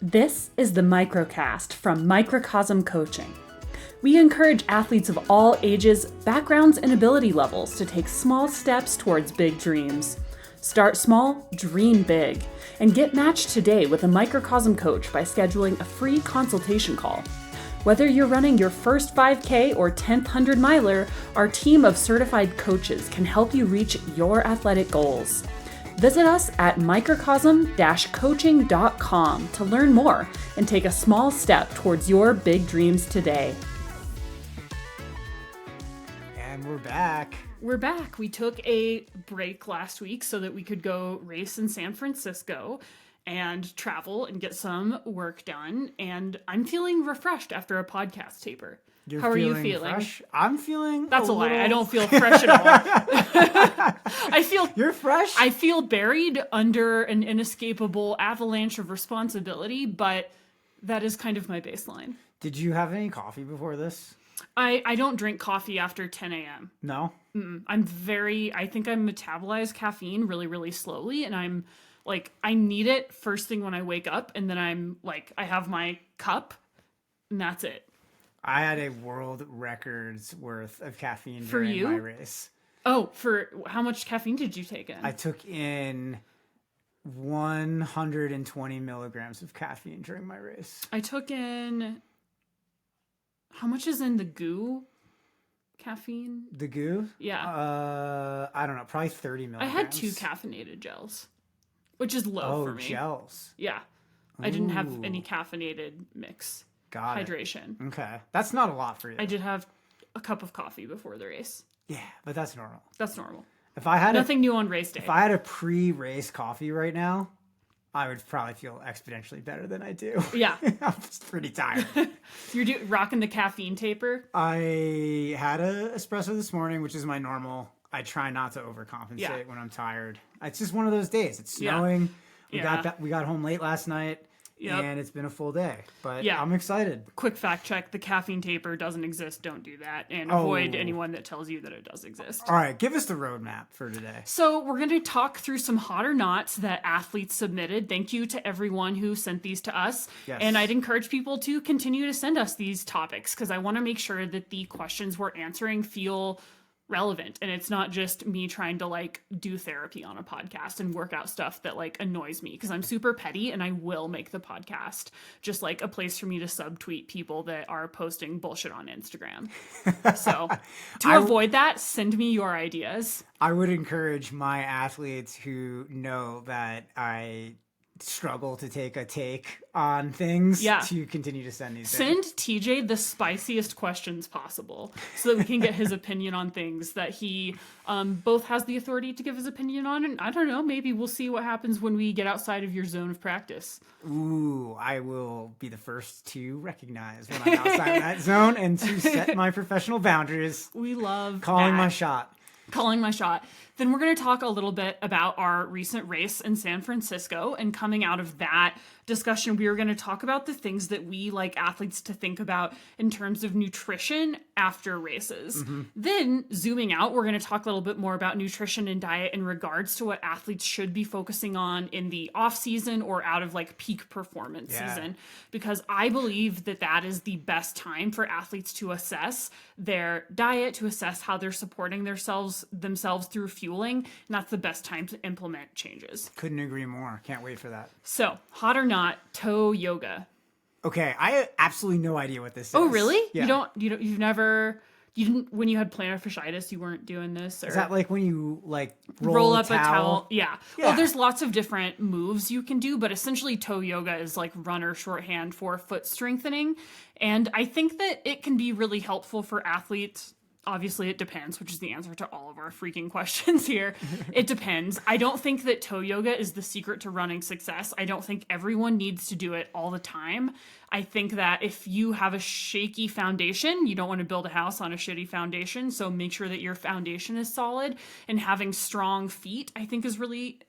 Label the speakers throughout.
Speaker 1: This is the MicroCast from Microcosm Coaching. We encourage athletes of all ages, backgrounds, and ability levels to take small steps towards big dreams. Start small, dream big, and get matched today with a Microcosm coach by scheduling a free consultation call. Whether you're running your first 5K or 10th 100 miler, our team of certified coaches can help you reach your athletic goals. Visit us at microcosm-coaching.com to learn more and take a small step towards your big dreams today.
Speaker 2: And we're back.
Speaker 1: We're back. We took a break last week so that we could go race in San Francisco and travel and get some work done. And I'm feeling refreshed after a podcast taper. How are you feeling?
Speaker 2: Fresh? I'm feeling.
Speaker 1: That's a lie. I don't feel fresh at all.
Speaker 2: You're fresh?
Speaker 1: I feel buried under an inescapable avalanche of responsibility, but that is kind of my baseline.
Speaker 2: Did you have any coffee before this?
Speaker 1: I don't drink coffee after 10 a.m.
Speaker 2: No?
Speaker 1: I think I metabolize caffeine really, really slowly, and I'm like, I need it first thing when I wake up, and then I'm like, I have my cup, and that's it.
Speaker 2: I had a world record's worth of caffeine during my race.
Speaker 1: Oh, for how much caffeine did you take in?
Speaker 2: I took in 120 milligrams of caffeine during my race.
Speaker 1: I took in... How much is in the goo caffeine?
Speaker 2: The goo?
Speaker 1: Yeah.
Speaker 2: I don't know. Probably 30 milligrams.
Speaker 1: I had 2 caffeinated gels, which is low for me.
Speaker 2: Oh, gels.
Speaker 1: Yeah. I didn't have any caffeinated mix.
Speaker 2: Got
Speaker 1: hydration.
Speaker 2: It. Okay. That's not a lot for you.
Speaker 1: I did have a cup of coffee before the race.
Speaker 2: Yeah, but that's normal.
Speaker 1: That's normal.
Speaker 2: If I had
Speaker 1: Nothing new on race day.
Speaker 2: If I had a pre-race coffee right now, I would probably feel exponentially better than I do.
Speaker 1: Yeah.
Speaker 2: I'm just pretty tired.
Speaker 1: You're rocking the caffeine taper?
Speaker 2: I had an espresso this morning, which is my normal. I try not to overcompensate when I'm tired. It's just one of those days. It's snowing. We got home late last night. Yep. And it's been a full day, but I'm excited.
Speaker 1: Quick fact check, the caffeine taper doesn't exist. Don't do that. And avoid anyone that tells you that it does exist.
Speaker 2: All right, give us the roadmap for today.
Speaker 1: So we're going to talk through some hot or nots that athletes submitted. Thank you to everyone who sent these to us.
Speaker 2: Yes.
Speaker 1: And I'd encourage people to continue to send us these topics because I want to make sure that the questions we're answering feel relevant, and it's not just me trying to like do therapy on a podcast and work out stuff that like annoys me because I'm super petty and I will make the podcast just like a place for me to subtweet people that are posting bullshit on Instagram. So to avoid that, send me your ideas.
Speaker 2: I would encourage my athletes who know that I struggle to take a take on things to continue to send these
Speaker 1: Send TJ the spiciest questions possible so that we can get his opinion on things that he both has the authority to give his opinion on, and I don't know, maybe we'll see what happens when we get outside of your zone of practice.
Speaker 2: Ooh, I will be the first to recognize when I'm outside that zone and to set my professional boundaries.
Speaker 1: We love
Speaker 2: calling my shot.
Speaker 1: Then we're going to talk a little bit about our recent race in San Francisco, and coming out of that discussion, we are going to talk about the things that we like athletes to think about in terms of nutrition after races. Mm-hmm. Then zooming out, we're going to talk a little bit more about nutrition and diet in regards to what athletes should be focusing on in the off season or out of like peak performance season, because I believe that that is the best time for athletes to assess their diet, to assess how they're supporting themselves through fueling, and that's the best time to implement changes.
Speaker 2: Couldn't agree more. Can't wait for that.
Speaker 1: So, hot or not, toe yoga.
Speaker 2: Okay, I have absolutely no idea what this is.
Speaker 1: Oh, really?
Speaker 2: Yeah.
Speaker 1: You didn't, when you had plantar fasciitis, you weren't doing this? Or
Speaker 2: is that like when you like
Speaker 1: roll up a towel? Yeah. Well, there's lots of different moves you can do, but essentially toe yoga is like runner shorthand for foot strengthening. And I think that it can be really helpful for athletes. Obviously, it depends, which is the answer to all of our freaking questions here. It depends. I don't think that toe yoga is the secret to running success. I don't think everyone needs to do it all the time. I think that if you have a shaky foundation, you don't want to build a house on a shitty foundation. So make sure that your foundation is solid, and having strong feet, I think is really,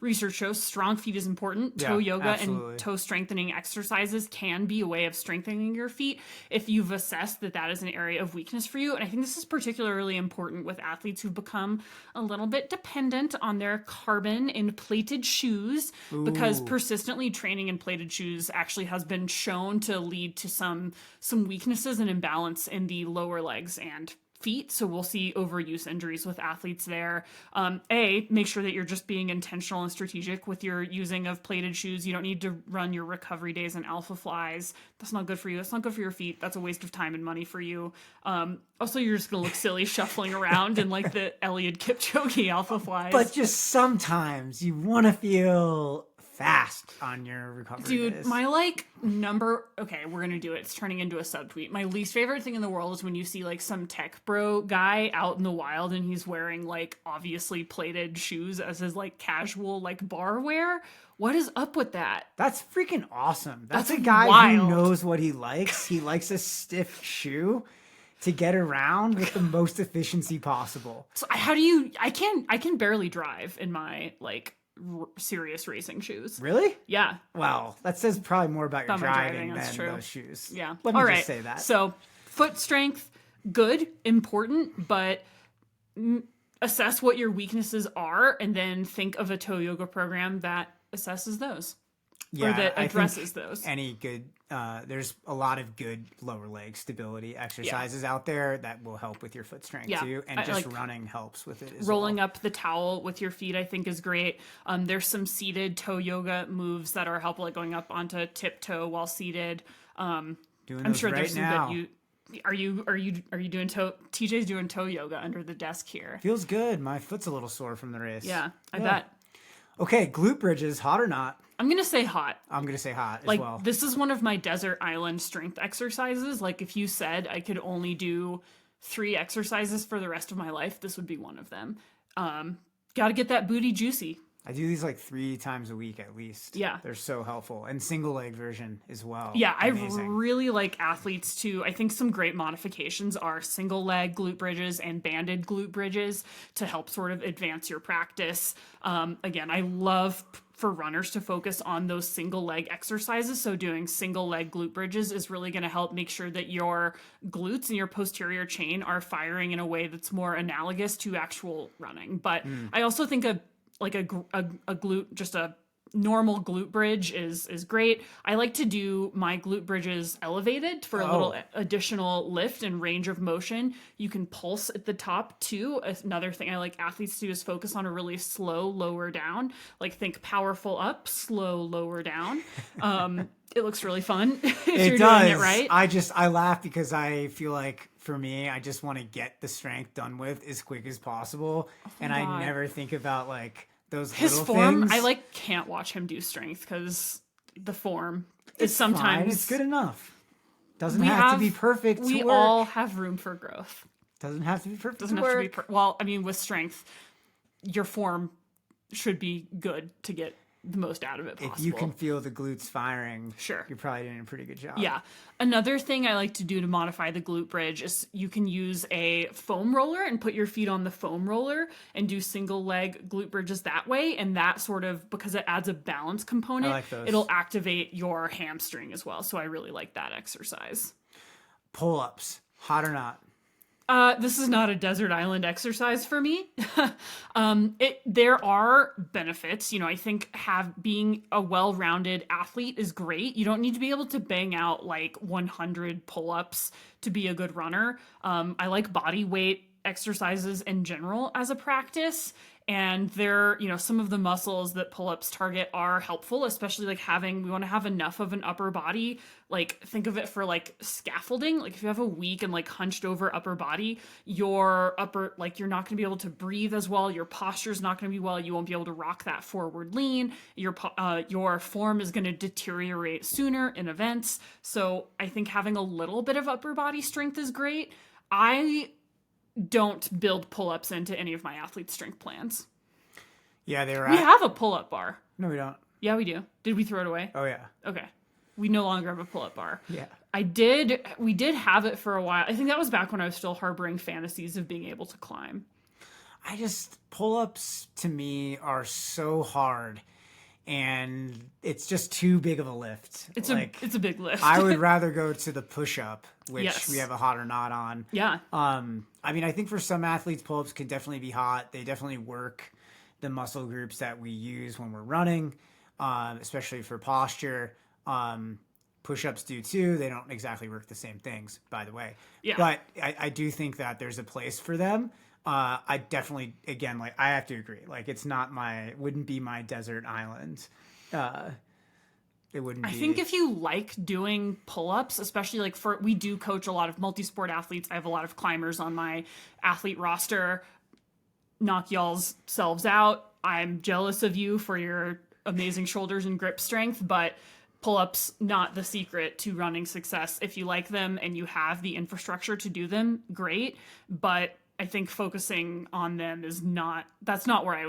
Speaker 1: research shows strong feet is important. Toe yoga and toe strengthening exercises can be a way of strengthening your feet if you've assessed that that is an area of weakness options for you. And I think this is particularly important with athletes who've become a little bit dependent on their carbon in plated shoes, because persistently training in plated shoes actually has been shown to lead to some weaknesses and imbalance in the lower legs and feet. So we'll see overuse injuries with athletes there. Make sure that you're just being intentional and strategic with your using of plated shoes. You don't need to run your recovery days in alpha flies. That's not good for you. That's not good for your feet. That's a waste of time and money for you. Also, you're just going to look silly shuffling around in like the Eliud Kipchoge alpha flies.
Speaker 2: But just sometimes you want to feel fast on your recovery days.
Speaker 1: My okay, we're gonna do it. It's turning into a subtweet. My least favorite thing in the world is when you see like some tech bro guy out in the wild and he's wearing like obviously plated shoes as his like casual like bar wear. What is up with that?
Speaker 2: That's freaking awesome. That's a guy who knows what he likes. He likes a stiff shoe to get around with the most efficiency possible.
Speaker 1: So how do you? I can barely drive in my like serious racing shoes.
Speaker 2: Really?
Speaker 1: Yeah.
Speaker 2: Well, that says probably more about your driving than those shoes.
Speaker 1: Yeah.
Speaker 2: Let me just say that.
Speaker 1: So foot strength, good, important, but assess what your weaknesses are and then think of a toe yoga program that assesses those. Yeah, or that addresses those.
Speaker 2: Any good, there's a lot of good lower leg stability exercises out there that will help with your foot strength too. And just running helps with it as
Speaker 1: rolling up the towel with your feet, I think, is great. There's some seated toe yoga moves that are helpful, like going up onto tiptoe while seated.
Speaker 2: Doing I'm sure right there's now.
Speaker 1: Some that are you doing toe? TJ's doing toe yoga under the desk here.
Speaker 2: Feels good. My foot's a little sore from the race.
Speaker 1: Yeah, I bet.
Speaker 2: Okay, glute bridges, hot or not?
Speaker 1: I'm going to say hot.
Speaker 2: I'm going to say hot as
Speaker 1: like,
Speaker 2: well.
Speaker 1: This is one of my desert island strength exercises. Like, if you said I could only do 3 exercises for the rest of my life, this would be one of them. Got to get that booty juicy.
Speaker 2: I do these like 3 times a week at least.
Speaker 1: Yeah.
Speaker 2: They're so helpful. And single leg version as well.
Speaker 1: Yeah, amazing. I really like athletes to, I think some great modifications are single leg glute bridges and banded glute bridges to help sort of advance your practice. Again, I love for runners to focus on those single leg exercises. So doing single leg glute bridges is really going to help make sure that your glutes and your posterior chain are firing in a way that's more analogous to actual running. But I also think a glute, just a normal glute bridge is great. I like to do my glute bridges elevated for a little additional lift and range of motion. You can pulse at the top too. Another thing I like athletes to do is focus on a really slow lower down. Like think powerful up, slow lower down. It looks really fun if you're doing it right.
Speaker 2: I laugh because I feel like for me, I just want to get the strength done with as quick as possible. And I never think about like those
Speaker 1: his
Speaker 2: little
Speaker 1: form.
Speaker 2: things.
Speaker 1: I like can't watch him do strength because the form is sometimes
Speaker 2: fine. It's good enough. Doesn't have to be perfect.
Speaker 1: We
Speaker 2: to work.
Speaker 1: all have room for growth.
Speaker 2: Doesn't have to be perfect.
Speaker 1: Doesn't
Speaker 2: to
Speaker 1: have
Speaker 2: work.
Speaker 1: to be well. I mean, with strength, your form should be good to get the most out of it possible.
Speaker 2: If you can feel the glutes firing,
Speaker 1: sure,
Speaker 2: you're probably doing a pretty good job.
Speaker 1: Yeah. Another thing I like to do to modify the glute bridge is you can use a foam roller and put your feet on the foam roller and do single leg glute bridges that way. And that sort of, because it adds a balance component,
Speaker 2: I like those.
Speaker 1: It'll activate your hamstring as well. So I really like that exercise.
Speaker 2: Pull-ups, hot or not?
Speaker 1: This is not a desert island exercise for me. There are benefits. You know, I think being a well-rounded athlete is great. You don't need to be able to bang out like 100 pull-ups to be a good runner. I like body weight exercises in general as a practice. And some of the muscles that pull-ups target are helpful, especially like we want to have enough of an upper body. Like think of it for like scaffolding. Like if you have a weak and like hunched over upper body, you're not going to be able to breathe as well. Your posture's not going to be well. You won't be able to rock that forward lean. Your form is going to deteriorate sooner in events. So I think having a little bit of upper body strength is great. I don't build pull-ups into any of my athlete strength plans.
Speaker 2: Yeah, they were.
Speaker 1: We have a pull-up bar.
Speaker 2: No, we don't.
Speaker 1: Yeah, we do. Did we throw it away?
Speaker 2: Oh yeah.
Speaker 1: Okay. We no longer have a pull-up bar.
Speaker 2: Yeah.
Speaker 1: We did have it for a while. I think that was back when I was still harboring fantasies of being able to climb.
Speaker 2: Pull-ups to me are so hard. and it's just too big of a lift.
Speaker 1: It's a big lift.
Speaker 2: I would rather go to the push-up, which
Speaker 1: yes.
Speaker 2: we have a hot or not on.
Speaker 1: Yeah.
Speaker 2: I mean, I think for some athletes, pull-ups can definitely be hot. They definitely work the muscle groups that we use when we're running, especially for posture. Push-ups do too. They don't exactly work the same things, by the way.
Speaker 1: Yeah.
Speaker 2: But I do think that there's a place for them. I definitely, again, like I have to agree. Like it's not wouldn't be my desert island. It wouldn't be.
Speaker 1: I think if you like doing pull-ups, especially like we do coach a lot of multi-sport athletes. I have a lot of climbers on my athlete roster. Knock y'all's selves out. I'm jealous of you for your amazing shoulders and grip strength, but pull-ups, not the secret to running success. If you like them and you have the infrastructure to do them, great. But I think focusing on them that's not where I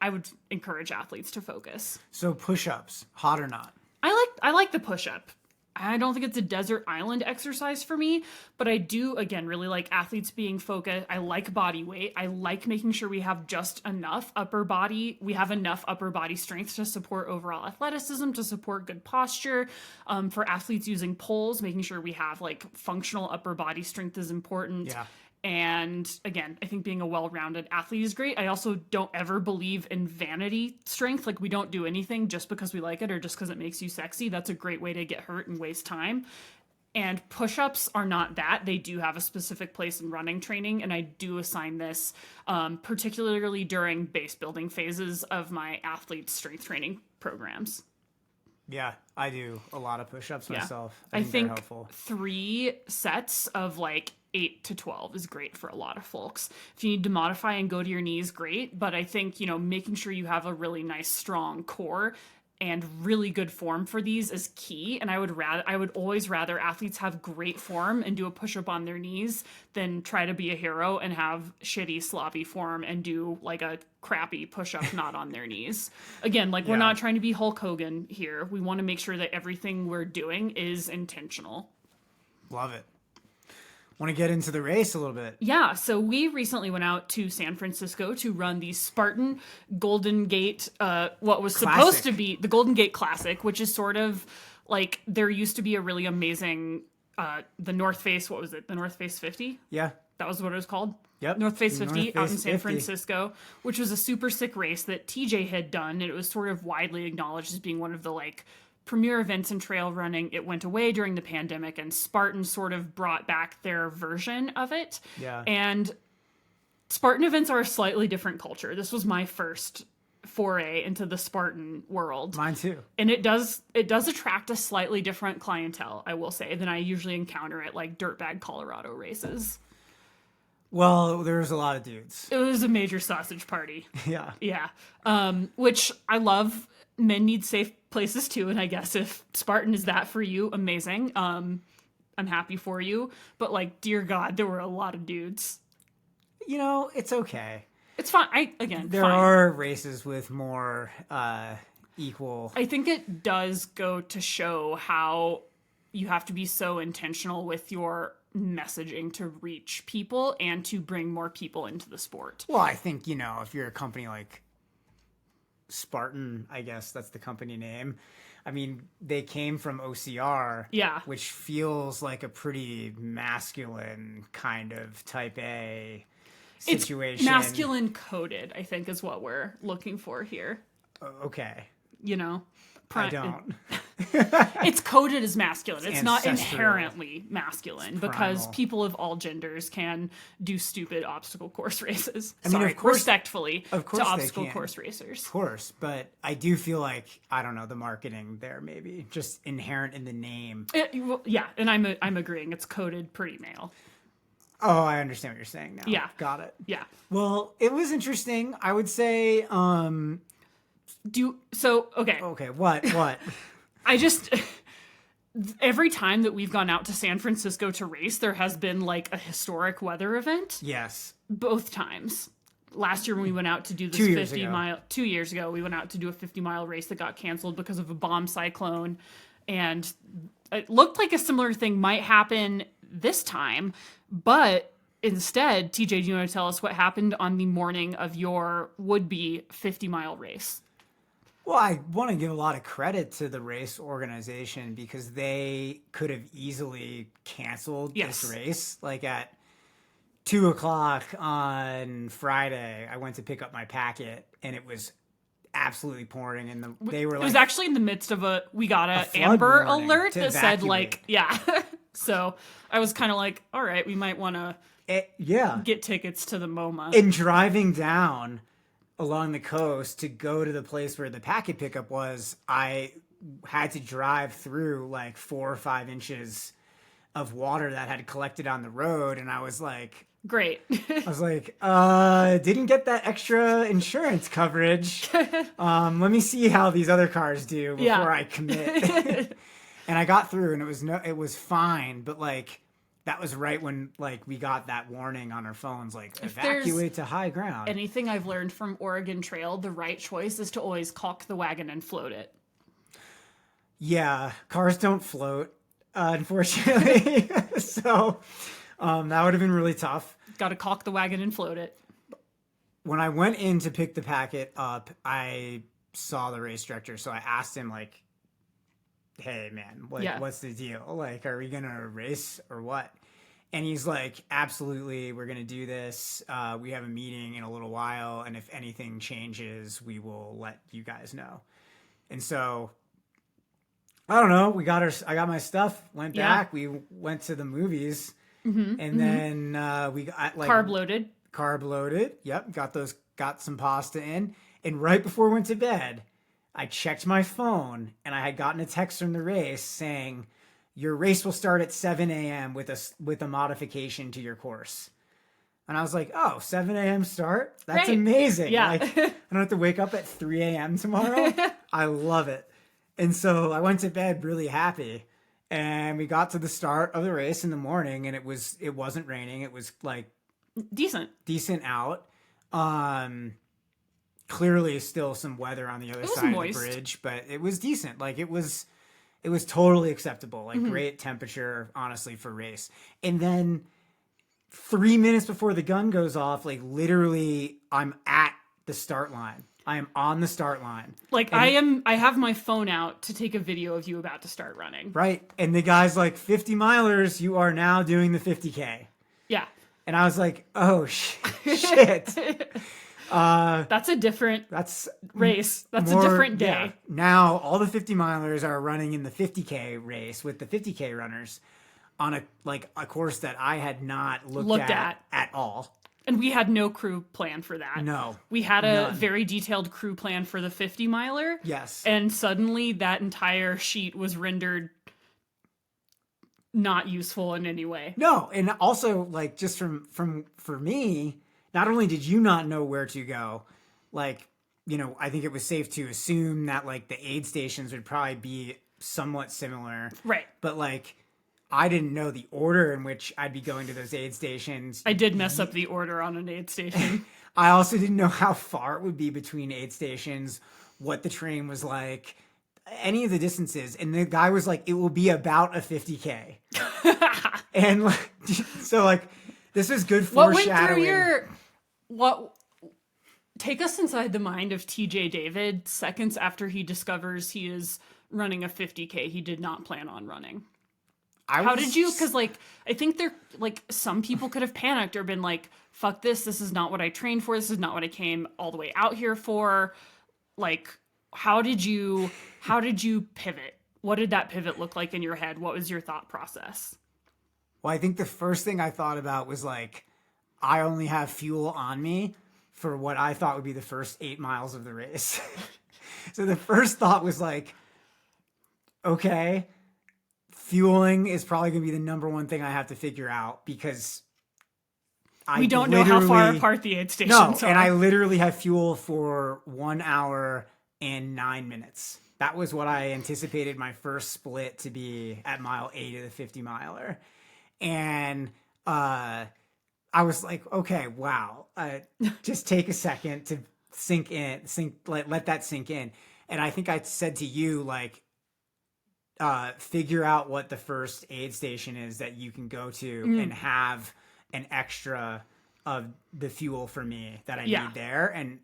Speaker 1: would encourage athletes to focus.
Speaker 2: So push-ups, hot or not?
Speaker 1: I like the push-up. I don't think it's a desert island exercise for me, but I do, again, really like athletes being focused. I like body weight. I like making sure we have just enough upper body. We have enough upper body strength to support overall athleticism, to support good posture. For athletes using poles, making sure we have like functional upper body strength is important.
Speaker 2: Yeah.
Speaker 1: And again, I think being a well-rounded athlete is great. I also don't ever believe in vanity strength. Like we don't do anything just because we like it or just because it makes you sexy. That's a great way to get hurt and waste time. And push-ups are not that. They do have a specific place in running training. And I do assign this particularly during base building phases of my athletes' strength training programs.
Speaker 2: Yeah, I do a lot of push-ups myself.
Speaker 1: I think
Speaker 2: they're helpful.
Speaker 1: 3 sets of like 8 to 12 is great for a lot of folks. If you need to modify and go to your knees, great. But I think, making sure you have a really nice, strong core and really good form for these is key. And I would always rather athletes have great form and do a push-up on their knees than try to be a hero and have shitty, sloppy form and do like a crappy push-up not on their knees. Again, like we're not trying to be Hulk Hogan here. We want to make sure that everything we're doing is intentional.
Speaker 2: Love it. Want to get into the race a little bit?
Speaker 1: Yeah, so we recently went out to San Francisco to run the Spartan Golden Gate, what was supposed to be the Golden Gate Classic, which is sort of like there used to be a really amazing, the North Face, what was it? The North Face 50?
Speaker 2: Yeah.
Speaker 1: That was what it was called?
Speaker 2: Yep.
Speaker 1: North Face 50 out in San
Speaker 2: 50.
Speaker 1: Francisco, which was a super sick race that TJ had done, and it was sort of widely acknowledged as being one of the like premier events in trail running. It went away during the pandemic, and Spartan sort of brought back their version of it.
Speaker 2: Yeah.
Speaker 1: And Spartan events are a slightly different culture. This was my first foray into the Spartan world.
Speaker 2: Mine too.
Speaker 1: And it does attract a slightly different clientele, I will say, than I usually encounter at like dirtbag Colorado races.
Speaker 2: Well, there was a lot of dudes.
Speaker 1: It was a major sausage party.
Speaker 2: Yeah.
Speaker 1: Yeah. Which I love. Men need safe places too, and I guess if Spartan is that for you, amazing. I'm happy for you. But like, dear God, there were a lot of dudes.
Speaker 2: It's okay.
Speaker 1: It's fine.
Speaker 2: There are races with more equal.
Speaker 1: I think it does go to show how you have to be so intentional with your messaging to reach people and to bring more people into the sport.
Speaker 2: Well, I think, if you're a company like Spartan, I guess that's the company name. I mean, they came from OCR, which feels like a pretty masculine kind of type A situation.
Speaker 1: It's masculine coded, I think, is what we're looking for here.
Speaker 2: Okay.
Speaker 1: I
Speaker 2: don't.
Speaker 1: It's coded as masculine. It's not
Speaker 2: ancestral.
Speaker 1: Inherently masculine because people of all genders can do stupid obstacle course races. Of course, respectfully to obstacle course racers.
Speaker 2: Of course, but I do feel like, I don't know, the marketing there maybe just inherent in the name.
Speaker 1: And I'm agreeing. It's coded pretty male.
Speaker 2: Oh, I understand what you're saying now.
Speaker 1: Yeah.
Speaker 2: Got it.
Speaker 1: Yeah.
Speaker 2: Well, it was interesting. I would say
Speaker 1: Okay,
Speaker 2: what?
Speaker 1: I just every time that we've gone out to San Francisco to race, there has been like a historic weather event.
Speaker 2: Yes.
Speaker 1: Both times. Last year when we went out to do this 2 years ago, we went out to do a 50-mile race that got canceled because of a bomb cyclone. And it looked like a similar thing might happen this time, but instead, TJ, do you want to tell us what happened on the morning of your would-be 50-mile race?
Speaker 2: Well, I want to give a lot of credit to the race organization because they could have easily canceled this race. Like at 2:00 on Friday, I went to pick up my packet and it was absolutely pouring, and they were like, it was
Speaker 1: actually in the midst of we got a Amber Alert that said like, so I was kind of like, all right, we might want to get tickets to the MoMA.
Speaker 2: And driving down along the coast to go to the place where the packet pickup was, I had to drive through like 4 or 5 inches of water that had collected on the road, and I was like,
Speaker 1: great.
Speaker 2: I was like, didn't get that extra insurance coverage. Let me see how these other cars do before I commit. And I got through, and it was fine, but like that was right when like we got that warning on our phones, like evacuate to high ground.
Speaker 1: Anything I've learned from Oregon Trail, the right choice is to always caulk the wagon and float it.
Speaker 2: Yeah, cars don't float, unfortunately. So that would have been really tough.
Speaker 1: Got to caulk the wagon and float it.
Speaker 2: When I went in to pick the packet up, I saw the race director, so I asked him like, hey man, like what's the deal? Like, are we gonna race or what? And he's like, absolutely, we're gonna do this. We have a meeting in a little while, and if anything changes, we will let you guys know. And so I don't know, I got my stuff, went back, we went to the movies, and then we got like carb loaded. Yep, got some pasta in, and right before we went to bed, I checked my phone, and I had gotten a text from the race saying, your race will start at 7 a.m. with a modification to your course. And I was like, oh, 7 a.m. start? That's great. Amazing. Yeah. Like, I don't have to wake up at 3 a.m. tomorrow. I love it. And so I went to bed really happy. And we got to the start of the race in the morning, and it wasn't raining. It was like decent out. Clearly still some weather on the other side of the bridge, but it was decent. Like it was totally acceptable. Like great temperature, honestly, for race. And then 3 minutes before the gun goes off, like literally I'm at the start line. I am on the start line.
Speaker 1: Like I have my phone out to take a video of you about to start running.
Speaker 2: Right. And the guy's like, 50 milers, you are now doing the 50K.
Speaker 1: Yeah.
Speaker 2: And I was like, oh shit.
Speaker 1: That's a different race. That's a different day. Yeah.
Speaker 2: Now all the 50 milers are running in the 50K race with the 50K runners on a course that I had not looked at all.
Speaker 1: And we had no crew plan for that.
Speaker 2: No.
Speaker 1: We had a very detailed crew plan for the 50 miler.
Speaker 2: Yes.
Speaker 1: And suddenly that entire sheet was rendered not useful in any way.
Speaker 2: No, and also like just for me, not only did you not know where to go, like, you know, I think it was safe to assume that like the aid stations would probably be somewhat similar.
Speaker 1: Right.
Speaker 2: But like, I didn't know the order in which I'd be going to those aid stations.
Speaker 1: I did mess up the order on an aid station.
Speaker 2: I also didn't know how far it would be between aid stations, what the terrain was like, any of the distances. And the guy was like, it will be about a 50K. And like, so like, this is good foreshadowing.
Speaker 1: Take us inside the mind of TJ David seconds after he discovers he is running a 50K he did not plan on running. How did you? Because like, I think there, like, some people could have panicked or been like, fuck this is not what I trained for, this is not what I came all the way out here for. Like, how did you pivot? What did that pivot look like in your head? What was your thought process?
Speaker 2: Well, I think the first thing I thought about was like, I only have fuel on me for what I thought would be the first 8 miles of the race. So the first thought was like, okay, fueling is probably going to be the number one thing I have to figure out because
Speaker 1: we don't know how far apart the aid stations are.
Speaker 2: And I literally have fuel for 1 hour and 9 minutes. That was what I anticipated my first split to be at mile 8 of the 50 miler. And I was like, okay, wow. Just take a second to let that sink in. And I think I said to you, like, figure out what the first aid station is that you can go to and have an extra of the fuel for me that I need there. And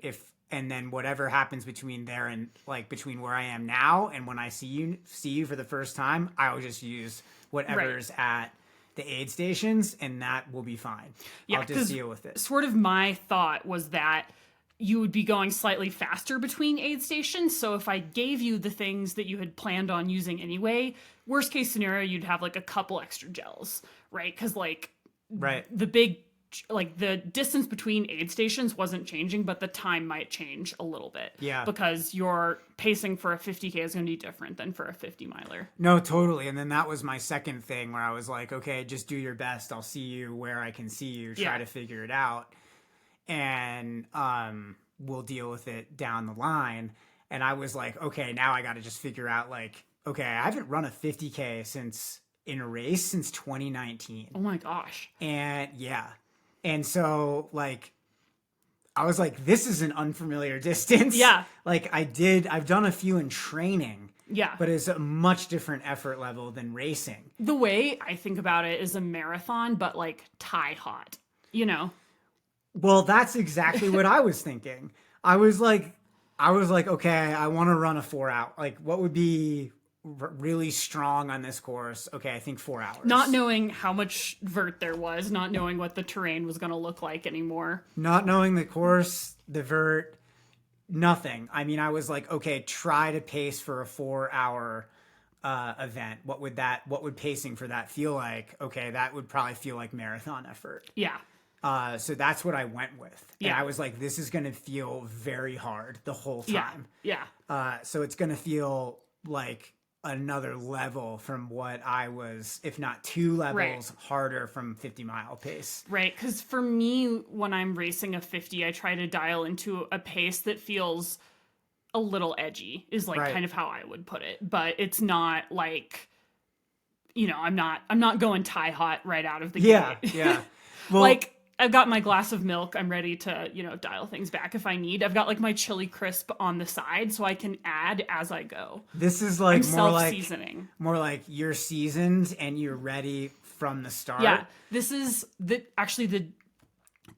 Speaker 2: and then whatever happens between there and like between where I am now and when I see you for the first time, I'll just use whatever's at the aid stations, and that will be fine.
Speaker 1: Yeah,
Speaker 2: I'll just deal with it.
Speaker 1: Sort of my thought was that you would be going slightly faster between aid stations. So if I gave you the things that you had planned on using anyway, worst case scenario, you'd have like a couple extra gels, right? Because like the distance between aid stations wasn't changing, but the time might change a little bit.
Speaker 2: Yeah.
Speaker 1: Because your pacing for a 50K is going to be different than for a 50 miler.
Speaker 2: No, totally. And then that was my second thing where I was like, okay, just do your best. I'll see you where I can see you. Try to figure it out. And we'll deal with it down the line. And I was like, okay, now I got to just figure out like, okay, I haven't run a 50K in a race since 2019.
Speaker 1: Oh my gosh.
Speaker 2: And yeah. And so like, I was like, this is an unfamiliar distance.
Speaker 1: Yeah.
Speaker 2: Like I've done a few in training.
Speaker 1: Yeah.
Speaker 2: But it's a much different effort level than racing.
Speaker 1: The way I think about it is a marathon, but like tie hot, you know?
Speaker 2: Well, that's exactly what I was thinking. I was like, okay, I want to run a 4 hour. Like, what would be really strong on this course? Okay, I think 4 hours.
Speaker 1: Not knowing how much vert there was, not knowing what the terrain was going to look like anymore.
Speaker 2: Not knowing the course, the vert, nothing. I mean, I was like, okay, try to pace for a 4 hour event. What would pacing for that feel like? Okay, that would probably feel like marathon effort.
Speaker 1: Yeah.
Speaker 2: So that's what I went with. And I was like, this is going to feel very hard the whole time.
Speaker 1: Yeah.
Speaker 2: So it's going to feel like another level from what I was, if not 2 levels harder from 50-mile pace.
Speaker 1: Right. Because for me, when I'm racing a 50, I try to dial into a pace that feels a little edgy is like kind of how I would put it. But it's not like, you know, I'm not going tie hot right out of the gate.
Speaker 2: Yeah. Well,
Speaker 1: like, I've got my glass of milk. I'm ready to, you know, dial things back if I need. I've got like my chili crisp on the side so I can add as I go.
Speaker 2: This is like
Speaker 1: self-seasoning.
Speaker 2: More like you're seasoned and you're ready from the start.
Speaker 1: Yeah. This is actually the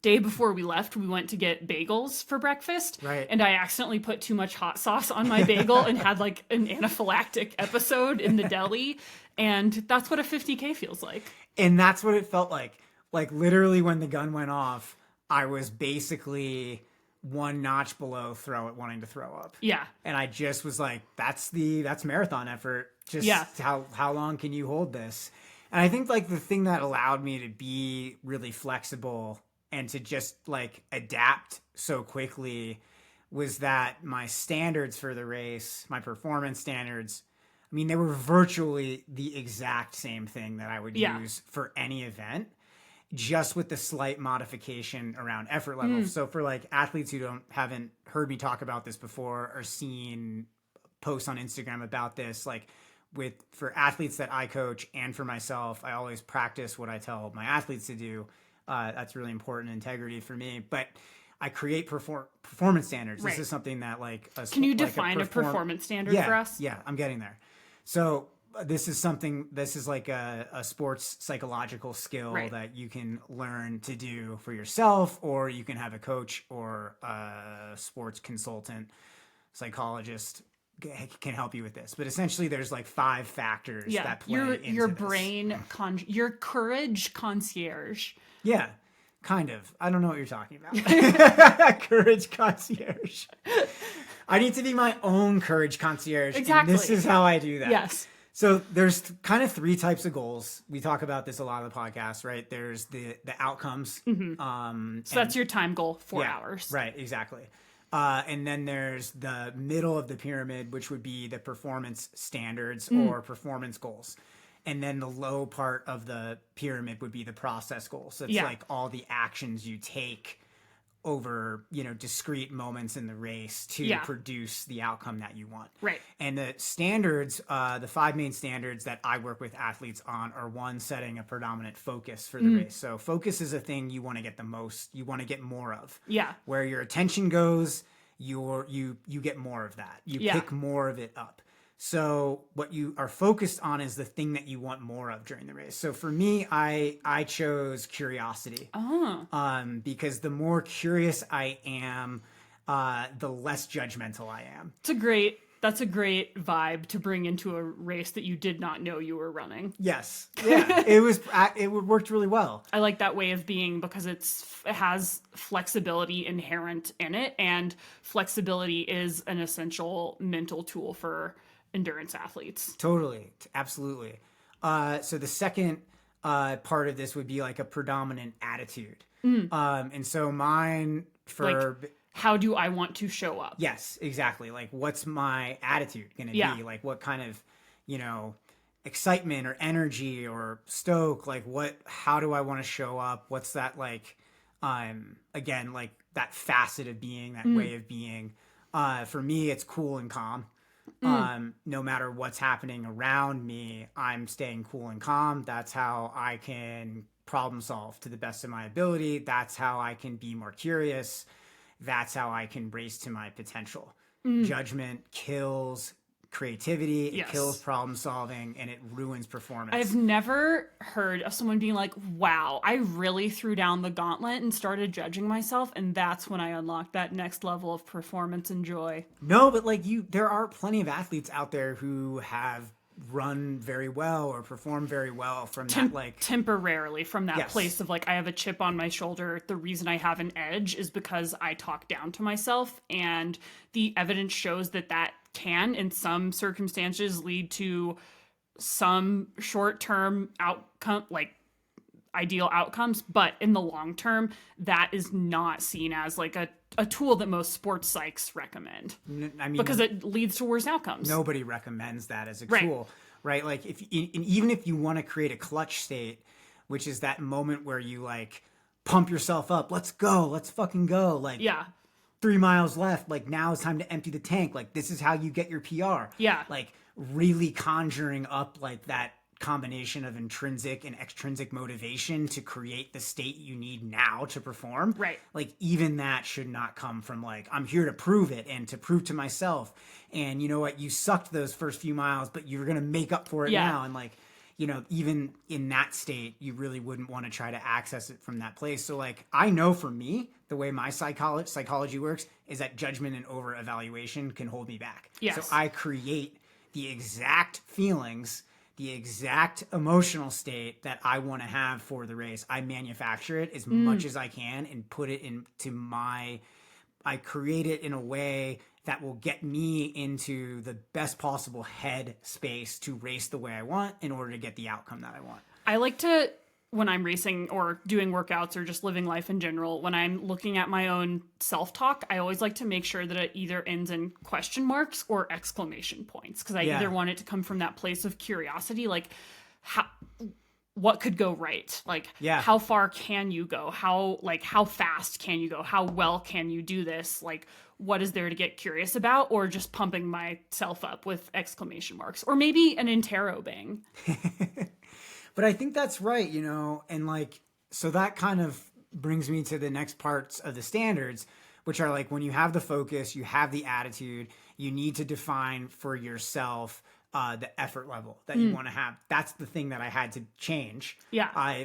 Speaker 1: day before we left, we went to get bagels for breakfast.
Speaker 2: Right.
Speaker 1: And I accidentally put too much hot sauce on my bagel and had like an anaphylactic episode in the deli. And that's what a 50K feels like.
Speaker 2: And that's what it felt like. Like literally when the gun went off, I was basically one notch below wanting to throw up.
Speaker 1: Yeah.
Speaker 2: And I just was like, that's marathon effort. Just how long can you hold this? And I think like the thing that allowed me to be really flexible and to just like adapt so quickly was that my standards for the race, my performance standards, I mean, they were virtually the exact same thing that I would use for any event, just with the slight modification around effort level. So for like athletes who haven't heard me talk about this before or seen posts on Instagram about this, like for athletes that I coach and for myself, I always practice what I tell my athletes to do. That's really important integrity for me. But I create performance standards. This is something that
Speaker 1: Can you define a performance standard for us?
Speaker 2: Yeah, I'm getting there. So this is like a sports psychological skill that you can learn to do for yourself, or you can have a coach or a sports consultant, psychologist can help you with this. But essentially there's like 5 factors that play into
Speaker 1: your
Speaker 2: this.
Speaker 1: brain, your courage concierge.
Speaker 2: Yeah, kind of. I don't know what you're talking about. Courage concierge. I need to be my own courage concierge.
Speaker 1: Exactly.
Speaker 2: And this is how I do that.
Speaker 1: Yes.
Speaker 2: So there's kind of 3 types of goals. We talk about this a lot on the podcast, right? There's the outcomes.
Speaker 1: Mm-hmm. So that's your time goal, 4 hours.
Speaker 2: Right, exactly. And then there's the middle of the pyramid, which would be the performance standards or performance goals. And then the low part of the pyramid would be the process goals. So it's like all the actions you take over, discrete moments in the race to produce the outcome that you want.
Speaker 1: Right.
Speaker 2: And the standards, the 5 main standards that I work with athletes on are 1, setting a predominant focus for the race. So focus is a thing you want to get you want to get more of.
Speaker 1: Yeah.
Speaker 2: Where your attention goes, you get more of that. You pick more of it up. So what you are focused on is the thing that you want more of during the race. So for me, I chose curiosity. Because the more curious I am the less judgmental I am.
Speaker 1: That's a great vibe to bring into a race that you did not know you were running.
Speaker 2: Yes. Yeah. It worked really well.
Speaker 1: I like that way of being because it has flexibility inherent in it, and flexibility is an essential mental tool for endurance athletes.
Speaker 2: Totally. Absolutely. So the second part of this would be like a predominant attitude. And so mine for...
Speaker 1: Like, how do I want to show up?
Speaker 2: Yes, exactly. Like, what's my attitude going to be? Like, what kind of, excitement or energy or stoke? Like, how do I want to show up? What's that like? Again, like that facet of being, that way of being. For me, it's cool and calm. No matter what's happening around me, I'm staying cool and calm. That's how I can problem solve to the best of my ability. That's how I can be more curious. That's how I can race to my potential. Judgment kills creativity, it kills problem solving, and it ruins performance.
Speaker 1: I've never heard of someone being like, wow, I really threw down the gauntlet and started judging myself, and that's when I unlocked that next level of performance and joy.
Speaker 2: No, but like there are plenty of athletes out there who have run very well or perform very well from that like
Speaker 1: temporarily from that place of like I have a chip on my shoulder. The reason I have an edge is because I talk down to myself, and the evidence shows that can in some circumstances lead to some short-term outcome, like ideal outcomes, but in the long term that is not seen as like a tool that most sports psychs recommend. I mean, because it leads to worse outcomes.
Speaker 2: Nobody recommends that as a tool, right? Like even if you want to create a clutch state, which is that moment where you like pump yourself up, let's go, let's fucking go, like 3 miles left, like now it's time to empty the tank, like this is how you get your PR. Like really conjuring up like that combination of intrinsic and extrinsic motivation to create the state you need now to perform. Like even that should not come from like, I'm here to prove it and to prove to myself. And you know what? You sucked those first few miles, but you're going to make up for it now. And like, even in that state, you really wouldn't want to try to access it from that place. So like, I know for me, the way my psychology works is that judgment and over evaluation can hold me back. So I create the exact feelings, the exact emotional state that I want to have for the race. I manufacture it as much as I can and put it into I create it in a way that will get me into the best possible head space to race the way I want in order to get the outcome that I want.
Speaker 1: I like to, when I'm racing or doing workouts or just living life in general, when I'm looking at my own self-talk, I always like to make sure that it either ends in question marks or exclamation points, because I either want it to come from that place of curiosity, like what could go right? Like how far can you go? How fast can you go? How well can you do this? Like what is there to get curious about? Or just pumping myself up with exclamation marks, or maybe an interrobang.
Speaker 2: But I think that's right, and like, so that kind of brings me to the next parts of the standards, which are like when you have the focus, you have the attitude, you need to define for yourself the effort level that you want to have. That's the thing that I had to change.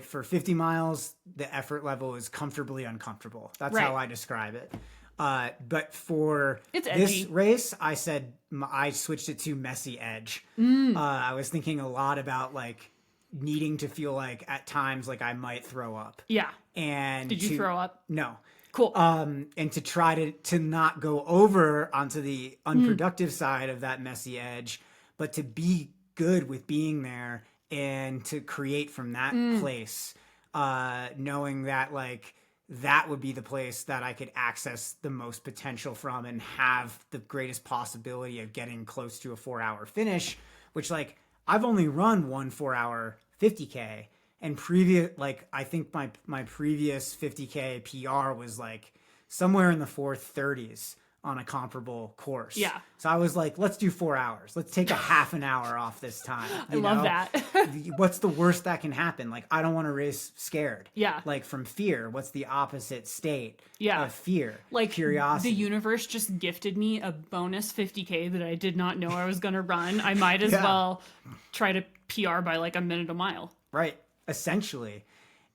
Speaker 2: For 50 miles, the effort level is comfortably uncomfortable. That's how I describe it. But for this race, I said I switched it to messy edge. I was thinking a lot about like needing to feel like at times like I might throw up. And
Speaker 1: did you throw up?
Speaker 2: No.
Speaker 1: Cool.
Speaker 2: And to try to not go over onto the unproductive side of that messy edge, but to be good with being there and to create from that place, knowing that like that would be the place that I could access the most potential from and have the greatest possibility of getting close to a 4-hour finish, which like I've only run one 4-hour 50K, and I think my previous 50K PR was like somewhere in the 4:30s on a comparable course. So I was like, let's do 4 hours. Let's take a half an hour off this time.
Speaker 1: I love that.
Speaker 2: What's the worst that can happen? Like, I don't want to race scared. Like from fear, what's the opposite state of fear?
Speaker 1: Like
Speaker 2: curiosity.
Speaker 1: The universe just gifted me a bonus 50K that I did not know I was going to run. I might as well try to PR by like a minute a mile.
Speaker 2: Right. Essentially.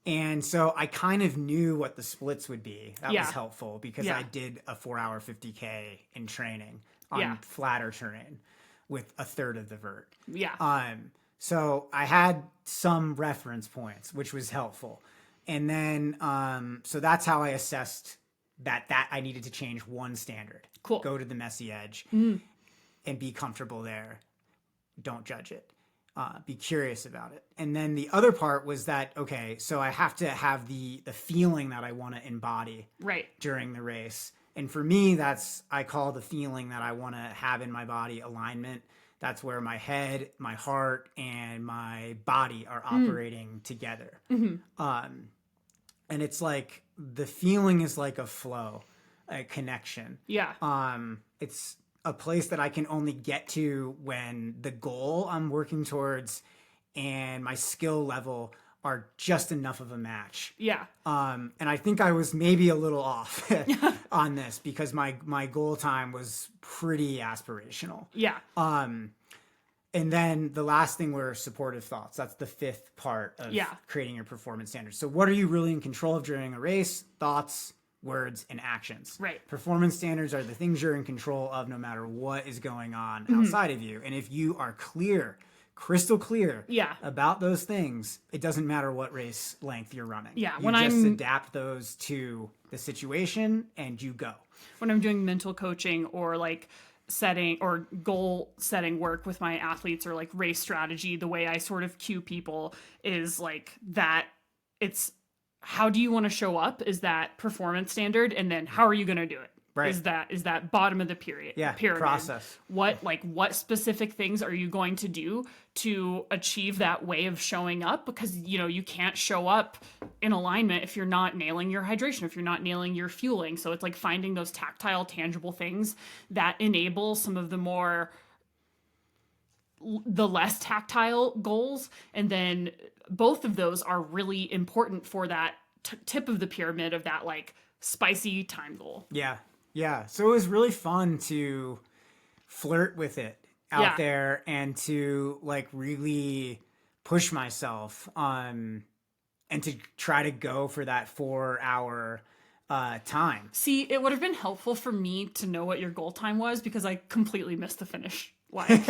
Speaker 2: And so I kind of knew what the splits would be. That was helpful because I did a 4-hour 50K in training on flatter terrain with a third of the vert.
Speaker 1: Yeah.
Speaker 2: So I had some reference points, which was helpful. And then, so that's how I assessed that I needed to change one standard.
Speaker 1: Cool.
Speaker 2: Go to the messy edge and be comfortable there. Don't judge it. Be curious about it. And then the other part was that, okay, so I have to have the feeling that I want to embody during the race. And for me, I call the feeling that I want to have in my body alignment. That's where my head, my heart, and my body are operating together. And it's like, the feeling is like a flow, a connection.
Speaker 1: Yeah.
Speaker 2: It's a place that I can only get to when the goal I'm working towards and my skill level are just enough of a match.
Speaker 1: Yeah.
Speaker 2: And I think I was maybe a little off on this because my goal time was pretty aspirational.
Speaker 1: Yeah.
Speaker 2: And then the last thing were supportive thoughts. That's the fifth part of creating your performance standards. So what are you really in control of during a race? Thoughts, words, and actions.
Speaker 1: Right.
Speaker 2: Performance standards are the things you're in control of no matter what is going on outside of you. And if you are crystal clear about those things, it doesn't matter what race length you're running.
Speaker 1: Yeah.
Speaker 2: You just adapt those to the situation and you go.
Speaker 1: When I'm doing mental coaching or like setting or goal setting work with my athletes or like race strategy, the way I sort of cue people is like that it's how do you want to show up is that performance standard, and then how are you going to do it?
Speaker 2: Right.
Speaker 1: Is that bottom of the pyramid.
Speaker 2: Process.
Speaker 1: What specific things are you going to do to achieve that way of showing up? Because, you can't show up in alignment if you're not nailing your hydration, if you're not nailing your fueling. So it's like finding those tactile, tangible things that enable some of the less tactile goals. And then both of those are really important for that tip of the pyramid of that like spicy time goal.
Speaker 2: Yeah. Yeah. So it was really fun to flirt with it out there and to like really push myself and to try to go for that 4-hour time.
Speaker 1: See, it would have been helpful for me to know what your goal time was because I completely missed the finish line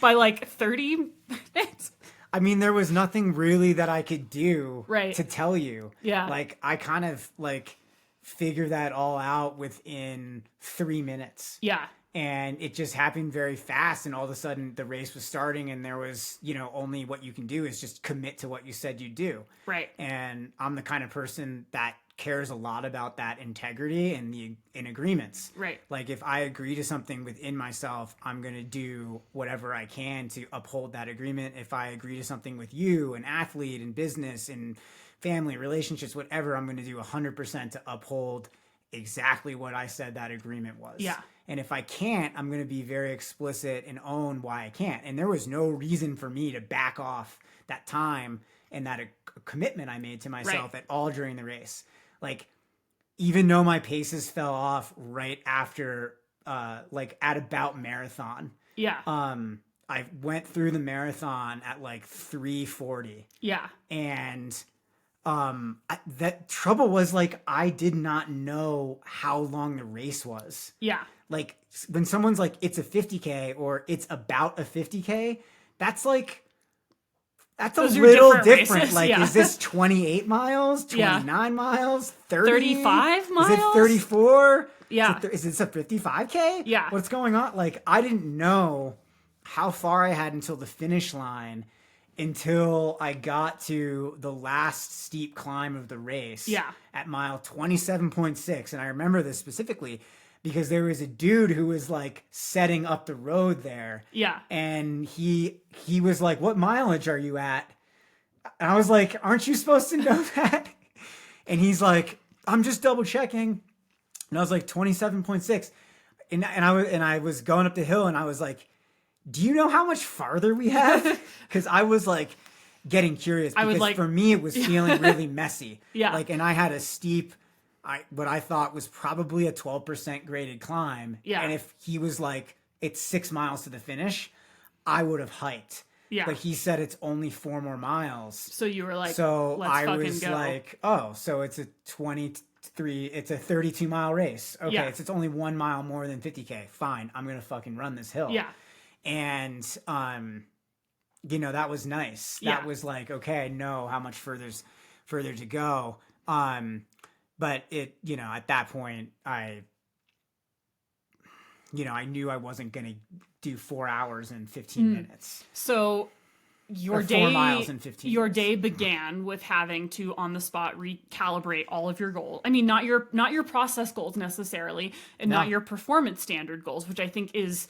Speaker 1: by like 30 minutes.
Speaker 2: I mean, there was nothing really that I could do to tell you.
Speaker 1: Yeah.
Speaker 2: Like I kind of like figure that all out within 3 minutes.
Speaker 1: Yeah.
Speaker 2: And it just happened very fast. And all of a sudden the race was starting and there was, only what you can do is just commit to what you said you'd do.
Speaker 1: Right.
Speaker 2: And I'm the kind of person that cares a lot about that integrity and in agreements.
Speaker 1: Right.
Speaker 2: Like if I agree to something within myself, I'm going to do whatever I can to uphold that agreement. If I agree to something with you, an athlete in business and family, relationships, whatever, I'm going to do 100% to uphold exactly what I said that agreement was.
Speaker 1: Yeah.
Speaker 2: And if I can't, I'm going to be very explicit and own why I can't. And there was no reason for me to back off that time and that commitment I made to myself at all during the race. Like, even though my paces fell off right after, like at about marathon.
Speaker 1: Yeah.
Speaker 2: I went through the marathon at like 3:40.
Speaker 1: Yeah.
Speaker 2: And that trouble was like I did not know how long the race was.
Speaker 1: Yeah.
Speaker 2: Like when someone's like it's a 50K or it's about a 50K, that's like
Speaker 1: Those
Speaker 2: a little different.
Speaker 1: Races.
Speaker 2: Like is this 28 miles, 29 miles, 30?
Speaker 1: 35 miles?
Speaker 2: Is it 34?
Speaker 1: Yeah.
Speaker 2: Is this a 55K?
Speaker 1: Yeah.
Speaker 2: What's going on? Like I didn't know how far I had until the finish line. Until I got to the last steep climb of the race at mile 27.6. And I remember this specifically because there was a dude who was like setting up the road there.
Speaker 1: Yeah.
Speaker 2: And he was like, "What mileage are you at?" And I was like, "Aren't you supposed to know that?" And he's like, "I'm just double checking." And I was like, 27.6. And I was going up the hill and I was like, "Do you know how much farther we have?" Because I was like getting curious because for me it was feeling really messy.
Speaker 1: Yeah.
Speaker 2: Like, and I had a steep, what I thought was probably a 12% graded climb.
Speaker 1: Yeah.
Speaker 2: And if he was like, it's 6 miles to the finish, I would have hiked.
Speaker 1: Yeah.
Speaker 2: But he said it's only 4 more miles.
Speaker 1: So you were like,
Speaker 2: so
Speaker 1: let's
Speaker 2: I
Speaker 1: fucking
Speaker 2: was
Speaker 1: go.
Speaker 2: like, oh, so it's a 32 mile race. Okay,
Speaker 1: Yeah.
Speaker 2: it's only 1 mile more than 50K. Fine, I'm gonna fucking run this hill.
Speaker 1: Yeah.
Speaker 2: And you know, that was nice. That was like, okay, I know how much further to go. But it, you know, at that point, I knew I wasn't gonna do 4 hours and 15 minutes.
Speaker 1: So your
Speaker 2: 4 miles and 15
Speaker 1: your
Speaker 2: minutes.
Speaker 1: day began with having to on the spot recalibrate all of your goals. I mean, not your process goals necessarily, and not your performance standard goals, which I think is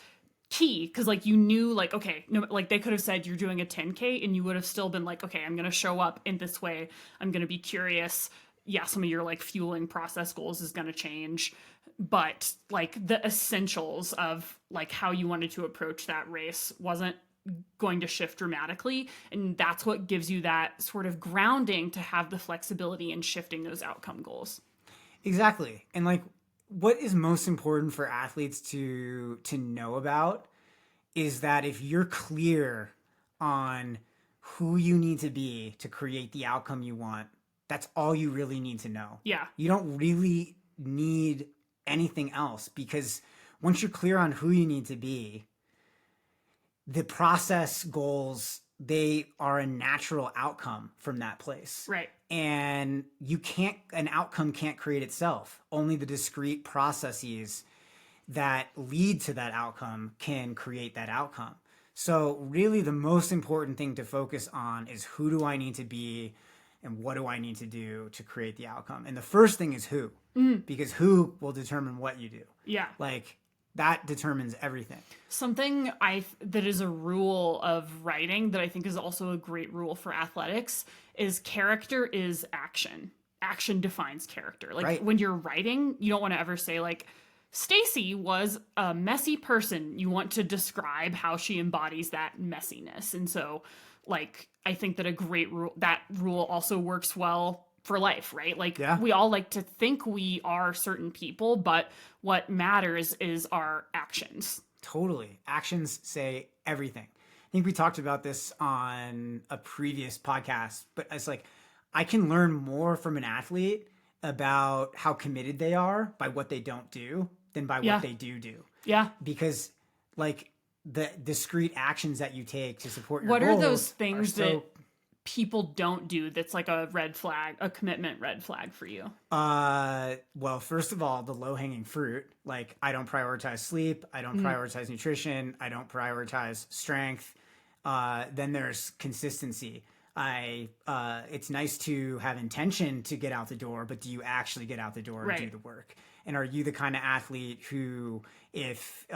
Speaker 1: key, because like you knew, like, okay, no, like they could have said you're doing a 10K and you would have still been like, okay, I'm gonna show up in this way, I'm gonna be curious. Yeah, some of your like fueling process goals is gonna change, but like the essentials of like how you wanted to approach that race wasn't going to shift dramatically, and that's what gives you that sort of grounding to have the flexibility in shifting those outcome goals.
Speaker 2: Exactly. And like what is most important for athletes to know about is that if you're clear on who you need to be to create the outcome you want, that's all you really need to know.
Speaker 1: Yeah.
Speaker 2: You don't really need anything else, because once you're clear on who you need to be, the process goals, they are a natural outcome from that place.
Speaker 1: Right.
Speaker 2: And an outcome can't create itself. Only the discrete processes that lead to that outcome can create that outcome. So really the most important thing to focus on is who do I need to be and what do I need to do to create the outcome? And the first thing is who, because who will determine what you do.
Speaker 1: Yeah.
Speaker 2: Like that determines everything.
Speaker 1: Something that is a rule of writing that I think is also a great rule for athletics is character is action. Action defines character. Like when you're writing, you don't want to ever say like, Stacy was a messy person. You want to describe how she embodies that messiness. And so like, I think that that rule also works well for life, right? Like we all like to think we are certain people, but what matters is our actions.
Speaker 2: Totally. Actions say everything. I think we talked about this on a previous podcast, but it's like, I can learn more from an athlete about how committed they are by what they don't do than by what they do.
Speaker 1: Yeah.
Speaker 2: Because like the discrete actions that you take to support your
Speaker 1: goals. What are those things that people don't do that's like a red flag, a commitment red flag for you?
Speaker 2: Well, first of all, the low-hanging fruit. Like I don't prioritize sleep, I don't prioritize nutrition, I don't prioritize strength. Then there's consistency. It's nice to have intention to get out the door, but do you actually get out the door and do the work? And are you the kind of athlete who, if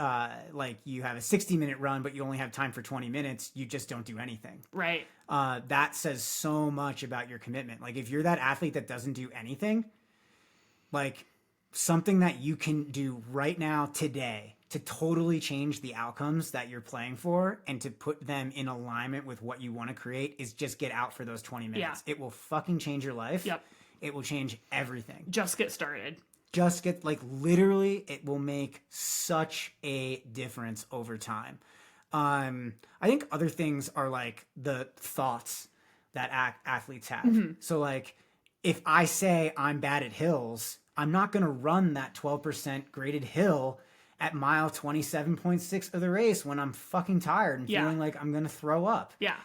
Speaker 2: like you have a 60-minute run, but you only have time for 20 minutes, you just don't do anything?
Speaker 1: Right.
Speaker 2: That says so much about your commitment. Like if you're that athlete that doesn't do anything, like something that you can do right now today to totally change the outcomes that you're playing for and to put them in alignment with what you want to create is just get out for those 20 minutes. Yeah. It will fucking change your life.
Speaker 1: Yep.
Speaker 2: It will change everything.
Speaker 1: Just get started.
Speaker 2: Just get, like, literally, it will make such a difference over time. I think other things are like the thoughts that athletes have. Mm-hmm. So like, if I say I'm bad at hills, I'm not going to run that 12% graded hill at mile 27.6 of the race when I'm fucking tired and feeling like I'm going to throw up.
Speaker 1: Yeah.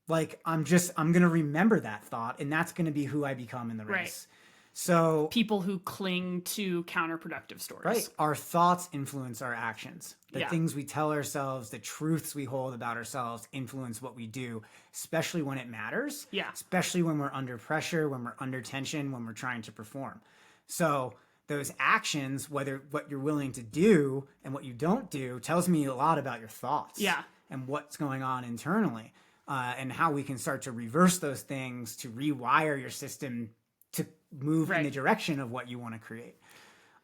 Speaker 2: Like I'm going to remember that thought, and that's going to be who I become in the race. Right. So
Speaker 1: people who cling to counterproductive stories.
Speaker 2: Right. Our thoughts influence our actions. The things we tell ourselves, the truths we hold about ourselves influence what we do, especially when it matters. Yeah. Especially when we're under pressure, when we're under tension, when we're trying to perform. So those actions, whether what you're willing to do and what you don't do, tells me a lot about your thoughts. Yeah. And what's going on internally, and how we can start to reverse those things to rewire your system to move in the direction of what you want to create.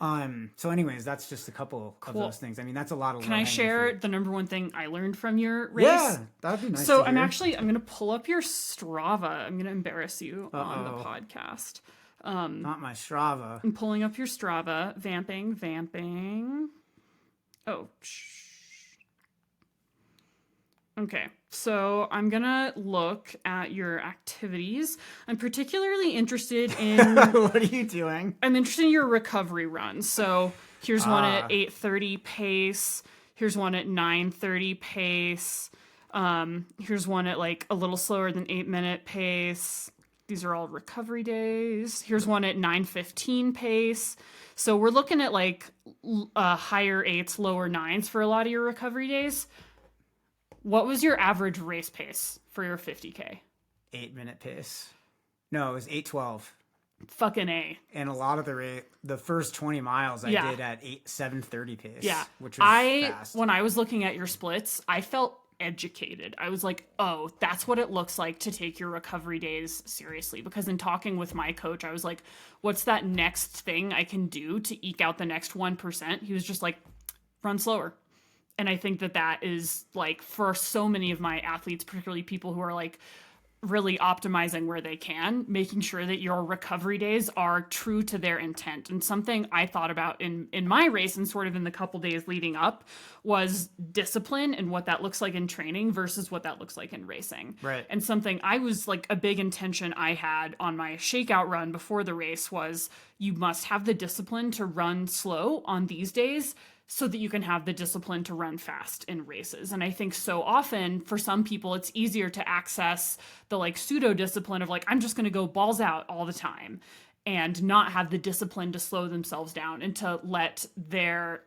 Speaker 2: So anyways, that's just a couple of those things. I mean, that's a lot of.
Speaker 1: Can I share the number one thing I learned from your race?
Speaker 2: Yeah, that'd be nice.
Speaker 1: So I'm going to pull up your Strava. I'm going to embarrass you on the podcast.
Speaker 2: Not my Strava.
Speaker 1: I'm pulling up your Strava. Vamping. Oh, Okay. So I'm going to look at your activities. I'm particularly interested in...
Speaker 2: What are you doing?
Speaker 1: I'm interested in your recovery runs. So here's one at 8:30 pace. Here's one at 9:30 pace. Here's one at like a little slower than 8-minute pace. These are all recovery days. Here's one at 9:15 pace. So we're looking at like higher 8s, lower 9s for a lot of your recovery days. What was your average race pace for your 50K?
Speaker 2: 8-minute pace. No, it was 8:12.
Speaker 1: Fucking A.
Speaker 2: And a lot of the first 20 miles I did at 7:30 pace.
Speaker 1: Yeah.
Speaker 2: Which was fast.
Speaker 1: When I was looking at your splits, I felt educated. I was like, oh, that's what it looks like to take your recovery days seriously. Because in talking with my coach, I was like, what's that next thing I can do to eke out the next 1%? He was just like, run slower. And I think that is like for so many of my athletes, particularly people who are like really optimizing where they can, making sure that your recovery days are true to their intent. And something I thought about in my race and sort of in the couple days leading up was discipline and what that looks like in training versus what that looks like in racing.
Speaker 2: Right.
Speaker 1: And something I was like a big intention I had on my shakeout run before the race was you must have the discipline to run slow on these days so that you can have the discipline to run fast in races. And I think so often for some people, it's easier to access the like pseudo discipline of like, I'm just going to go balls out all the time and not have the discipline to slow themselves down and to let their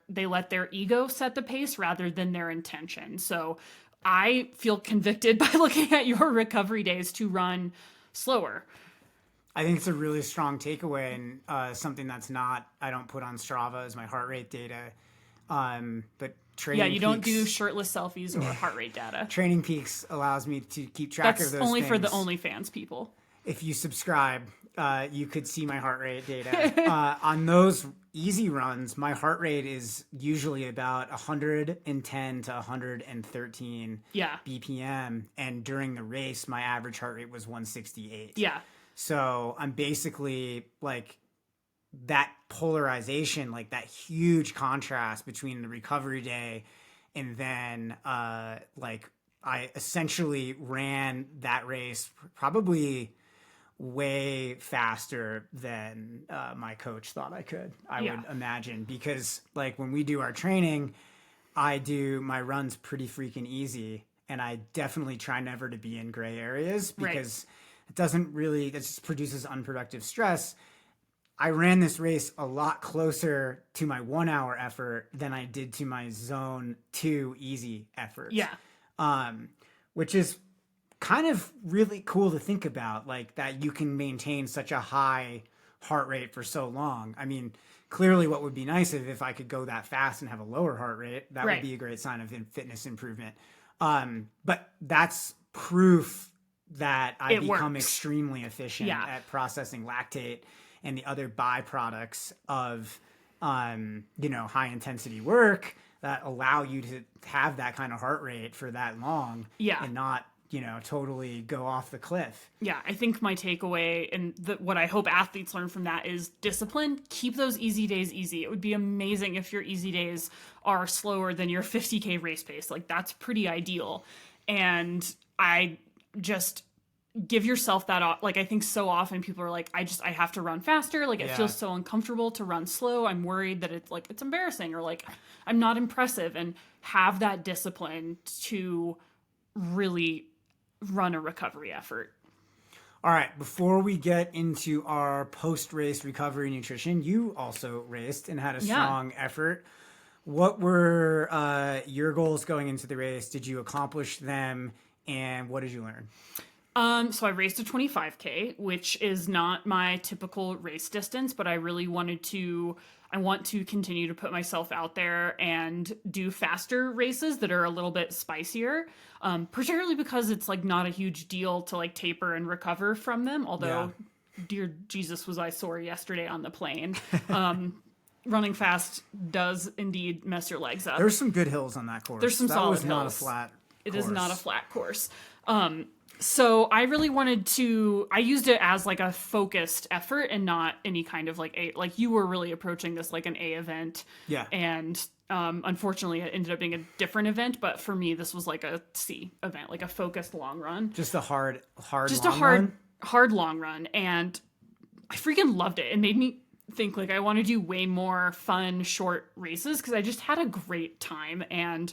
Speaker 1: ego set the pace rather than their intention. So I feel convicted by looking at your recovery days to run slower.
Speaker 2: I think it's a really strong takeaway and something that's not, I don't put on Strava as my heart rate data. But Training
Speaker 1: you don't
Speaker 2: Peaks,
Speaker 1: do shirtless selfies or heart rate data.
Speaker 2: Training Peaks allows me to keep track of those
Speaker 1: That's only
Speaker 2: things.
Speaker 1: for the OnlyFans people.
Speaker 2: If you subscribe, you could see my heart rate data. On those easy runs, my heart rate is usually about 110 to 113 BPM. And during the race, my average heart rate was 168.
Speaker 1: Yeah.
Speaker 2: So I'm basically like that polarization, like that huge contrast between the recovery day and then like I essentially ran that race probably way faster than my coach thought I could, I would imagine, because like when we do our training, I do my runs pretty freaking easy and I definitely try never to be in gray areas because it just produces unproductive stress. I ran this race a lot closer to my 1 hour effort than I did to my zone 2 easy effort.
Speaker 1: Yeah.
Speaker 2: Which is kind of really cool to think about, like that you can maintain such a high heart rate for so long. I mean, clearly what would be nice if I could go that fast and have a lower heart rate, that would be a great sign of fitness improvement. But that's proof that I become extremely efficient at processing lactate and the other byproducts of, high intensity work that allow you to have that kind of heart rate for that long and not, totally go off the cliff.
Speaker 1: Yeah, I think my takeaway and what I hope athletes learn from that is discipline. Keep those easy days easy. It would be amazing if your easy days are slower than your 50K race pace. Like that's pretty ideal. And I just give yourself that, like, I think so often people are like, I have to run faster. Like it feels so uncomfortable to run slow. I'm worried that it's embarrassing or like I'm not impressive, and have that discipline to really run a recovery effort.
Speaker 2: All right. Before we get into our post-race recovery nutrition, you also raced and had a strong effort. What were your goals going into the race? Did you accomplish them? And what did you learn?
Speaker 1: So I raced a 25K, which is not my typical race distance, but I really want to continue to put myself out there and do faster races that are a little bit spicier, particularly because it's like not a huge deal to like taper and recover from them. Although, dear Jesus, was I sore yesterday on the plane. Running fast does indeed mess your legs up.
Speaker 2: There's some good hills on that course.
Speaker 1: There's some solid hills.
Speaker 2: That was not a flat course.
Speaker 1: It is not a flat course. So I really wanted to, I used it as like a focused effort and not any kind of like you were really approaching this like an A event.
Speaker 2: Yeah.
Speaker 1: And Unfortunately, it ended up being a different event, but for me, this was like a C event, like a focused long run.
Speaker 2: Just a hard
Speaker 1: long run. And I freaking loved it. It made me think like I want to do way more fun, short races because I just had a great time. And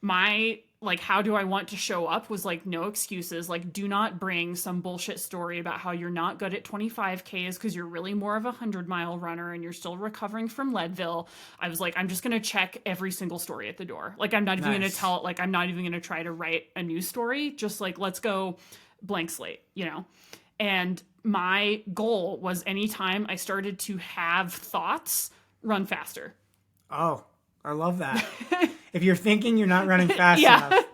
Speaker 1: my like how do I want to show up was like no excuses. Like do not bring some bullshit story about how you're not good at 25Ks because you're really more of a 100-mile runner and you're still recovering from Leadville. I was like, I'm just going to check every single story at the door. Like I'm not even going to tell it. Like I'm not even going to try to write a new story. Just like, let's go blank slate, you know? And my goal was anytime I started to have thoughts, run faster.
Speaker 2: Oh, I love that. If you're thinking you're not running fast enough.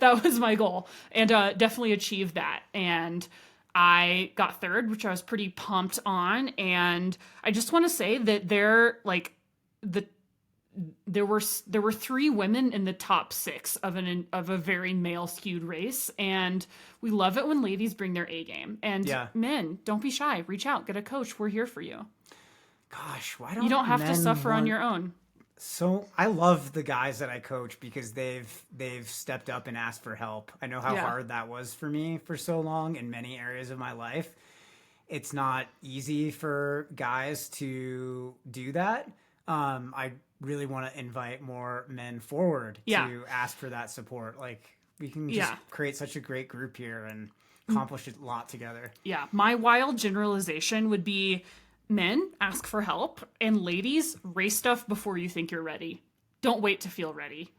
Speaker 1: That was my goal. And definitely achieved that. And I got third, which I was pretty pumped on. And I just want to say that there were 3 women in the top 6 of a very male skewed race. And we love it when ladies bring their A game. And men, don't be shy. Reach out. Get a coach. We're here for you.
Speaker 2: Gosh, why don't
Speaker 1: you don't have to suffer on your own?
Speaker 2: So I love the guys that I coach because they've stepped up and asked for help. I know how hard that was for me for so long in many areas of my life. It's not easy for guys to do that. I really want to invite more men forward to ask for that support. Like we can just create such a great group here and accomplish a lot together. Yeah.
Speaker 1: My wild generalization would be men, ask for help, and ladies, race stuff before you think you're ready. Don't wait to feel ready.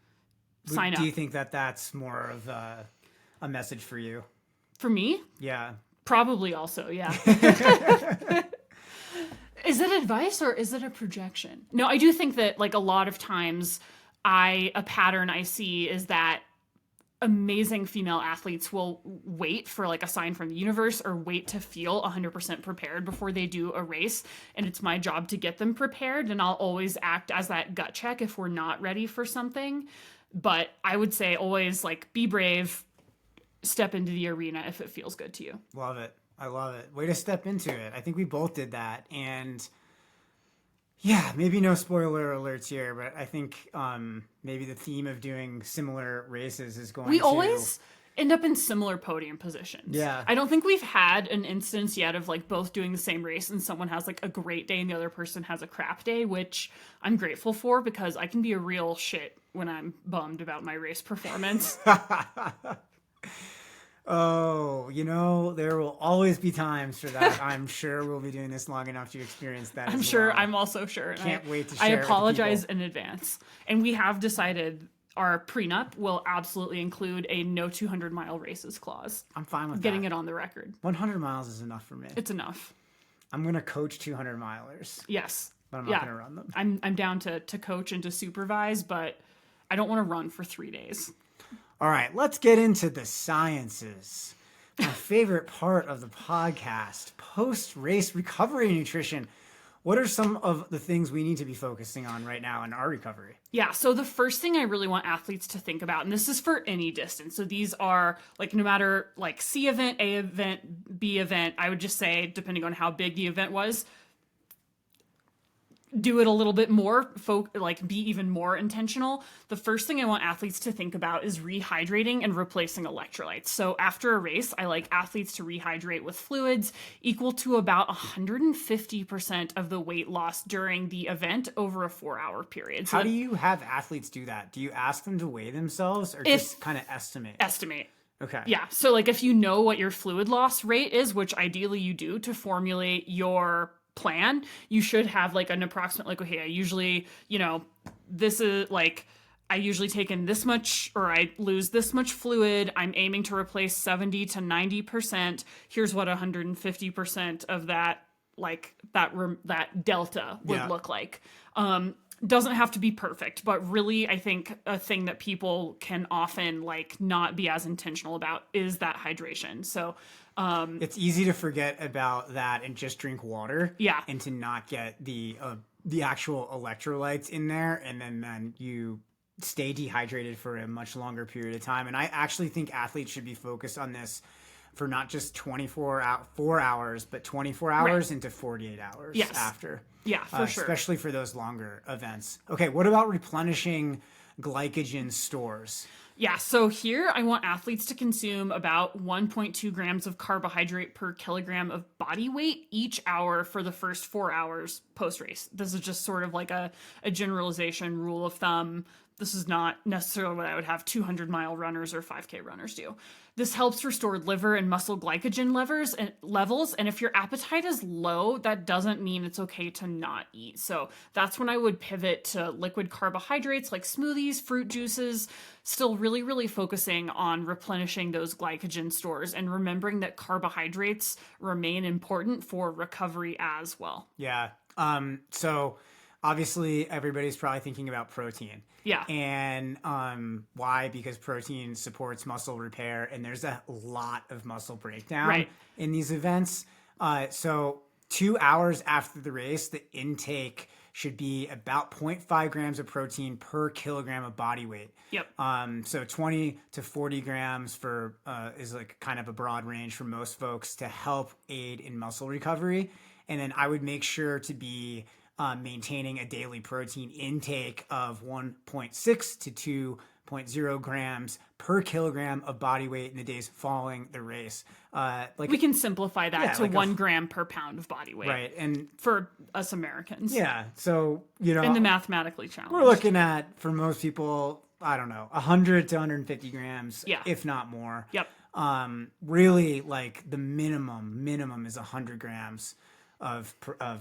Speaker 1: Sign up.
Speaker 2: Do you think that that's more of a message for you?
Speaker 1: For me?
Speaker 2: Yeah.
Speaker 1: Probably also, yeah. Is it advice or is it a projection? No, I do think that like a lot of times a pattern I see is that amazing female athletes will wait for like a sign from the universe or wait to feel 100% prepared before they do a race. And it's my job to get them prepared. And I'll always act as that gut check if we're not ready for something. But I would say always like be brave, step into the arena if it feels good to you.
Speaker 2: Love it. I love it. Way to step into it. I think we both did that. And yeah, maybe no spoiler alerts here, but I think maybe the theme of doing similar races is going to...
Speaker 1: We always end up in similar podium positions.
Speaker 2: Yeah.
Speaker 1: I don't think we've had an instance yet of like both doing the same race and someone has like a great day and the other person has a crap day, which I'm grateful for because I can be a real shit when I'm bummed about my race performance.
Speaker 2: Oh, there will always be times for that. I'm sure we'll be doing this long enough to experience that.
Speaker 1: I'm sure. Well. I'm also sure.
Speaker 2: Can't wait to share.
Speaker 1: I apologize in advance. And we have decided our prenup will absolutely include a no 200-mile races clause.
Speaker 2: I'm fine with
Speaker 1: getting it on the record.
Speaker 2: 100 miles is enough for me.
Speaker 1: It's enough.
Speaker 2: I'm going to coach 200 milers.
Speaker 1: Yes.
Speaker 2: But I'm not going to run them.
Speaker 1: I'm down to coach and to supervise, but I don't want to run for 3 days.
Speaker 2: All right, let's get into the sciences. My favorite part of the podcast, post-race recovery nutrition. What are some of the things we need to be focusing on right now in our recovery?
Speaker 1: Yeah, so the first thing I really want athletes to think about, and this is for any distance, so these are like no matter like C event, A event, B event, I would just say, depending on how big the event was, do it a little bit more, be even more intentional. The first thing I want athletes to think about is rehydrating and replacing electrolytes. So after a race, I like athletes to rehydrate with fluids equal to about 150% of the weight loss during the event over a 4-hour period.
Speaker 2: So how do you have athletes do that? Do you ask them to weigh themselves or just kind of estimate?
Speaker 1: Estimate.
Speaker 2: Okay.
Speaker 1: Yeah. So like if you know what your fluid loss rate is, which ideally you do to formulate your plan, you should have like an approximate, like, okay, I usually, this is like, I usually take in this much or I lose this much fluid. I'm aiming to replace 70 to 90%. Here's what 150% of that, like that delta would look like. Doesn't have to be perfect, but really I think a thing that people can often like not be as intentional about is that hydration. So
Speaker 2: it's easy to forget about that and just drink water.
Speaker 1: Yeah.
Speaker 2: And to not get the actual electrolytes in there, and then you stay dehydrated for a much longer period of time. And I actually think athletes should be focused on this for not just 4 hours, but 24 hours into 48 hours after.
Speaker 1: Yeah, for sure.
Speaker 2: Especially for those longer events. Okay, what about replenishing glycogen stores?
Speaker 1: Yeah, so here I want athletes to consume about 1.2 grams of carbohydrate per kilogram of body weight each hour for the first 4 hours post-race. This is just sort of like a generalization rule of thumb. This is not necessarily what I would have 200-mile runners or 5K runners do. This helps restore liver and muscle glycogen levels, and if your appetite is low, that doesn't mean it's okay to not eat. So that's when I would pivot to liquid carbohydrates like smoothies, fruit juices, still really, really focusing on replenishing those glycogen stores and remembering that carbohydrates remain important for recovery as well.
Speaker 2: Yeah. So obviously everybody's probably thinking about protein.
Speaker 1: Yeah.
Speaker 2: And why? Because protein supports muscle repair, and there's a lot of muscle breakdown in these events. So 2 hours after the race, the intake should be about 0.5 grams of protein per kilogram of body weight.
Speaker 1: Yep.
Speaker 2: So 20 to 40 grams for is like kind of a broad range for most folks to help aid in muscle recovery. And then I would make sure to be maintaining a daily protein intake of 1.6 to 2.0 grams per kilogram of body weight in the days following the race.
Speaker 1: We can simplify that to 1 gram per pound of body weight.
Speaker 2: Right. And
Speaker 1: for us Americans.
Speaker 2: Yeah. So, you know,
Speaker 1: in the mathematically challenged,
Speaker 2: we're looking at, for most people, I don't know, 100 to 150 grams, if not more.
Speaker 1: Yep.
Speaker 2: Really, like the minimum is 100 grams of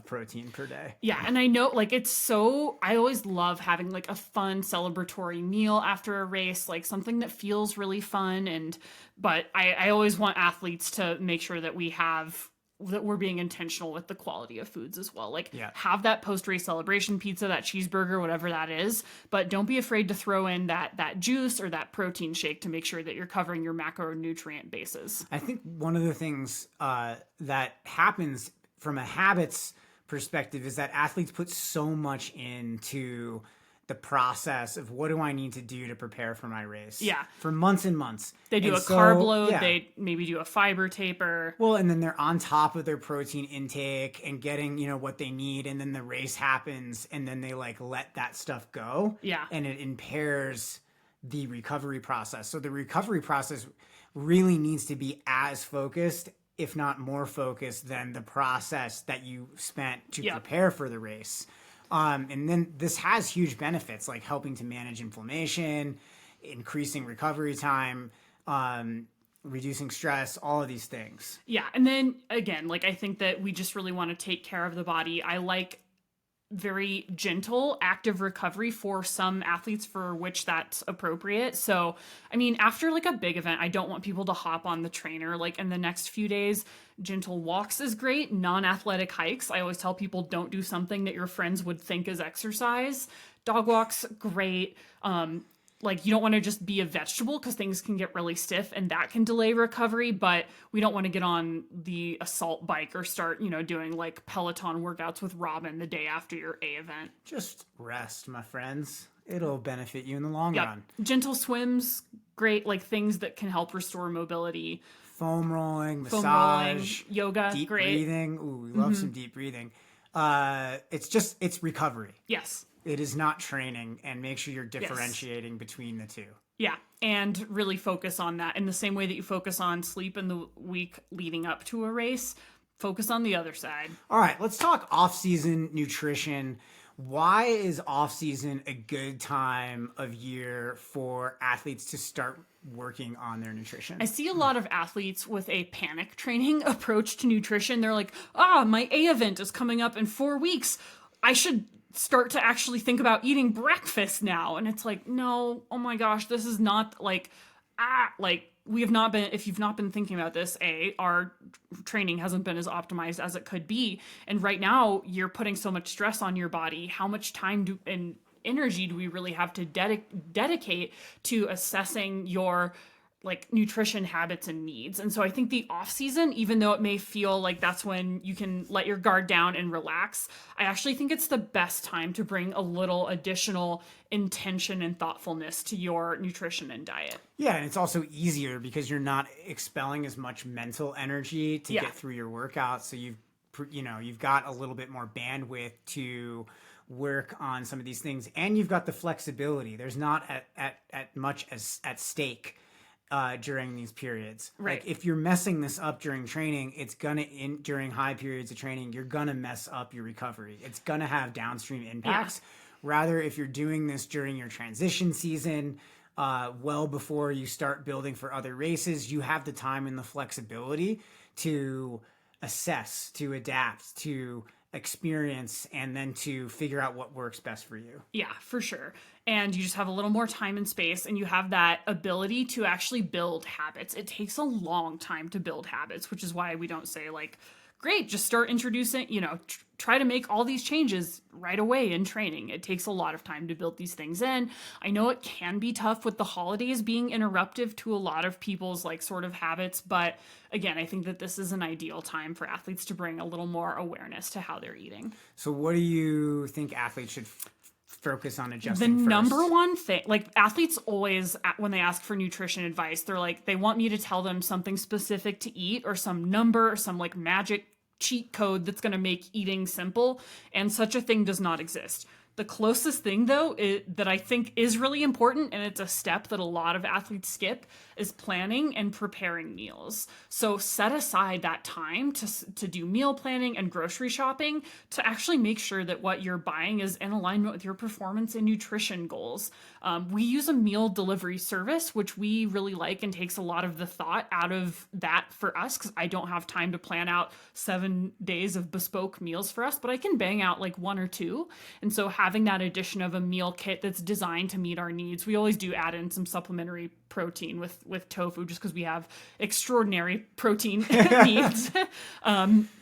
Speaker 2: protein per day.
Speaker 1: Yeah, and I know, like, I always love having like a fun celebratory meal after a race, like something that feels really fun. But I always want athletes to make sure that we're being intentional with the quality of foods as well. Like, have that post-race celebration pizza, that cheeseburger, whatever that is, but don't be afraid to throw in that juice or that protein shake to make sure that you're covering your macronutrient bases.
Speaker 2: I think one of the things that happens from a habits perspective is that athletes put so much into the process of what do I need to do to prepare for my race?
Speaker 1: Yeah.
Speaker 2: For months and months.
Speaker 1: They do carb load. They maybe do a fiber taper.
Speaker 2: Well, and then they're on top of their protein intake and getting, what they need. And then the race happens and then they like let that stuff go.
Speaker 1: Yeah.
Speaker 2: And it impairs the recovery process. So the recovery process really needs to be as focused, if not more focused, than the process that you spent to prepare for the race. And then this has huge benefits, like helping to manage inflammation, increasing recovery time, reducing stress, all of these things.
Speaker 1: Yeah. And then again, like, I think that we just really want to take care of the body. I like very gentle, active recovery for some athletes for which that's appropriate. So, I mean, after like a big event, I don't want people to hop on the trainer like in the next few days. Gentle walks is great. Non-athletic hikes, I always tell people, don't do something that your friends would think is exercise. Dog walks, great. Like, you don't want to just be a vegetable because things can get really stiff and that can delay recovery, but we don't want to get on the assault bike or start, doing like Peloton workouts with Robin the day after your A event.
Speaker 2: Just rest, my friends. It'll benefit you in the long run.
Speaker 1: Gentle swims, great, like things that can help restore mobility.
Speaker 2: Foam rolling, massage,
Speaker 1: yoga,
Speaker 2: deep
Speaker 1: great.
Speaker 2: Breathing. Ooh, we love some deep breathing. It's recovery.
Speaker 1: Yes.
Speaker 2: It is not training, and make sure you're differentiating between the two.
Speaker 1: Yeah, and really focus on that. In the same way that you focus on sleep in the week leading up to a race, focus on the other side.
Speaker 2: All right, let's talk off-season nutrition. Why is off-season a good time of year for athletes to start working on their nutrition?
Speaker 1: I see a lot of athletes with a panic training approach to nutrition. They're like, my A event is coming up in 4 weeks. I should start to actually think about eating breakfast now. And it's like, no, oh my gosh, this is not like, we have not been, if you've not been thinking about this, our training hasn't been as optimized as it could be. And right now you're putting so much stress on your body. How much time and energy do we really have to dedicate to assessing your like nutrition habits and needs. And so I think the off season, even though it may feel like that's when you can let your guard down and relax, I actually think it's the best time to bring a little additional intention and thoughtfulness to your nutrition and diet.
Speaker 2: Yeah, and it's also easier because you're not expelling as much mental energy to get through your workout. So you've got a little bit more bandwidth to work on some of these things, and you've got the flexibility. There's not at much as at stake during these periods.
Speaker 1: Right.
Speaker 2: Like if you're messing this up during training, during high periods of training, you're gonna mess up your recovery. It's gonna have downstream impacts. Yeah. Rather, if you're doing this during your transition season, well before you start building for other races, you have the time and the flexibility to assess, to adapt, to experience, and then to figure out what works best for you.
Speaker 1: Yeah, for sure. And you just have a little more time and space, and you have that ability to actually build habits. It takes a long time to build habits, which is why we don't say like, great, just start introducing, try to make all these changes right away in training. It takes a lot of time to build these things in. I know it can be tough with the holidays being interruptive to a lot of people's like sort of habits, but again, I think that this is an ideal time for athletes to bring a little more awareness to how they're eating.
Speaker 2: So what do you think athletes should focus on adjusting
Speaker 1: The
Speaker 2: first?
Speaker 1: number one thing, like athletes always, when they ask for nutrition advice, they're like, they want me to tell them something specific to eat or some number or some like magic cheat code that's going to make eating simple, and such a thing does not exist. The closest thing, though, that I think is really important, and it's a step that a lot of athletes skip, is planning and preparing meals. So set aside that time to do meal planning and grocery shopping to actually make sure that what you're buying is in alignment with your performance and nutrition goals. We use a meal delivery service, which we really like and takes a lot of the thought out of that for us, because I don't have time to plan out 7 days of bespoke meals for us, but I can bang out like 1 or 2. And so having that addition of a meal kit that's designed to meet our needs. We always do add in some supplementary protein with tofu, just because we have extraordinary protein needs,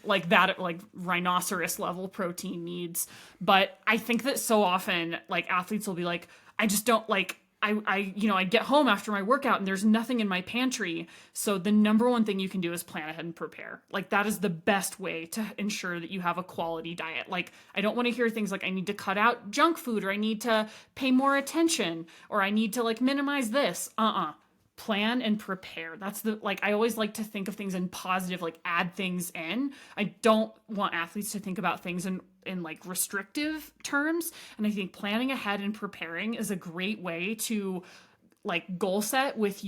Speaker 1: like that, like rhinoceros level protein needs. But I think that so often, like athletes will be like, I just don't like, I get home after my workout and there's nothing in my pantry. So the number one thing you can do is plan ahead and prepare. Like that is the best way to ensure that you have a quality diet. Like I don't want to hear things like I need to cut out junk food, or I need to pay more attention, or I need to like minimize this. Plan and prepare. That's I always like to think of things in positive, like add things in. I don't want athletes to think about things in like restrictive terms. And I think planning ahead and preparing is a great way to like goal set with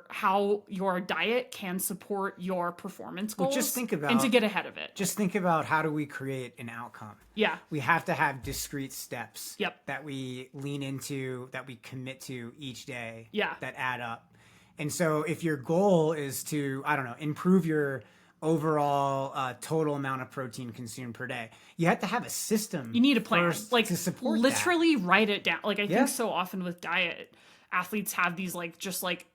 Speaker 1: how your diet can support your performance goals.
Speaker 2: Well, just think about,
Speaker 1: and to get ahead of it.
Speaker 2: Just think about, how do we create an outcome?
Speaker 1: Yeah.
Speaker 2: We have to have discrete steps.
Speaker 1: Yep.
Speaker 2: That we lean into, that we commit to each day.
Speaker 1: Yeah.
Speaker 2: That add up. And so if your goal is to, I don't know, improve your overall total amount of protein consumed per day, you have to have a system.
Speaker 1: You need a plan, like
Speaker 2: to support
Speaker 1: literally write it down. Like I think so often with diet, athletes have these like just like